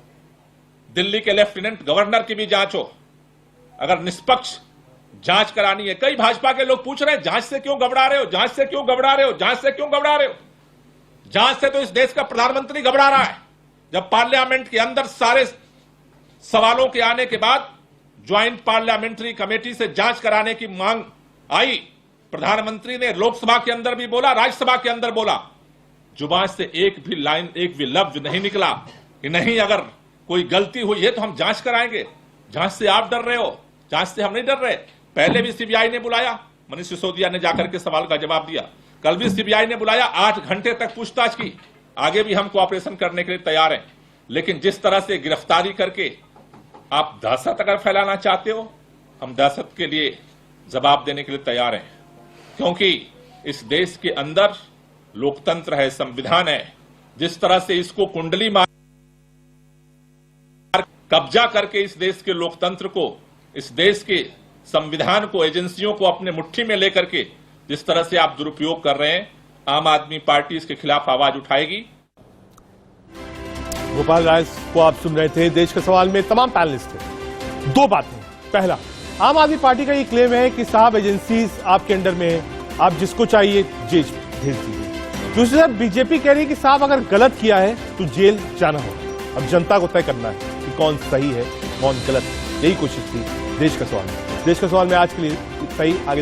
[SPEAKER 14] दिल्ली के लेफ्टिनेंट गवर्नर की भी जांच हो। अगर निष्पक्ष जांच करानी है, कई भाजपा के लोग पूछ रहे हैं जांच से क्यों घबरा रहे हो, जांच से क्यों घबरा रहे हो, जांच से क्यों घबरा रहे हो। जांच से तो इस देश का प्रधानमंत्री घबरा रहा है। जब पार्लियामेंट के अंदर सारे सवालों के आने के बाद ज्वाइंट पार्लियामेंट्री कमेटी से जांच कराने की मांग आई, प्रधानमंत्री ने लोकसभा के अंदर भी बोला, राज्यसभा के अंदर बोला, जुबान से एक भी लाइन, एक भी लफ्ज नहीं निकला कि नहीं अगर कोई गलती हुई है तो हम जांच कराएंगे। जांच से आप डर रहे हो, जांच से हम नहीं डर रहे। पहले भी सीबीआई ने बुलाया, मनीष सिसोदिया ने जाकर के सवाल का जवाब दिया। कल भी सीबीआई ने बुलाया, 8 घंटे तक पूछताछ की। आगे भी हम कोऑपरेशन करने के लिए तैयार हैं, लेकिन जिस तरह से गिरफ्तारी करके आप दहशत अगर फैलाना चाहते हो, हम दहशत के लिए जवाब देने के लिए तैयार हैं। क्योंकि इस देश के अंदर लोकतंत्र है, संविधान है। जिस तरह से इसको कुंडली मार कब्जा करके इस देश के लोकतंत्र को, इस देश के संविधान को, एजेंसियों को अपने मुट्ठी में लेकर के जिस तरह से आप दुरुपयोग कर रहे हैं, आम आदमी पार्टी इसके खिलाफ आवाज उठाएगी।
[SPEAKER 1] गोपाल राय को आप सुन रहे थे। देश के सवाल में तमाम पैनलिस्ट थे। 2 बातें। पहला, आम आदमी पार्टी का ये क्लेम है कि साहब एजेंसीज आपके अंडर में है, आप जिसको चाहिए जेल भेज दीजिए। दूसरी तरफ बीजेपी कह रही है कि साहब अगर गलत किया है तो जेल जाना होगा। अब जनता को तय करना है कि कौन सही है, कौन गलत है। यही कोशिश थी देश का सवाल में। देश का सवाल में आज के लिए सही आगे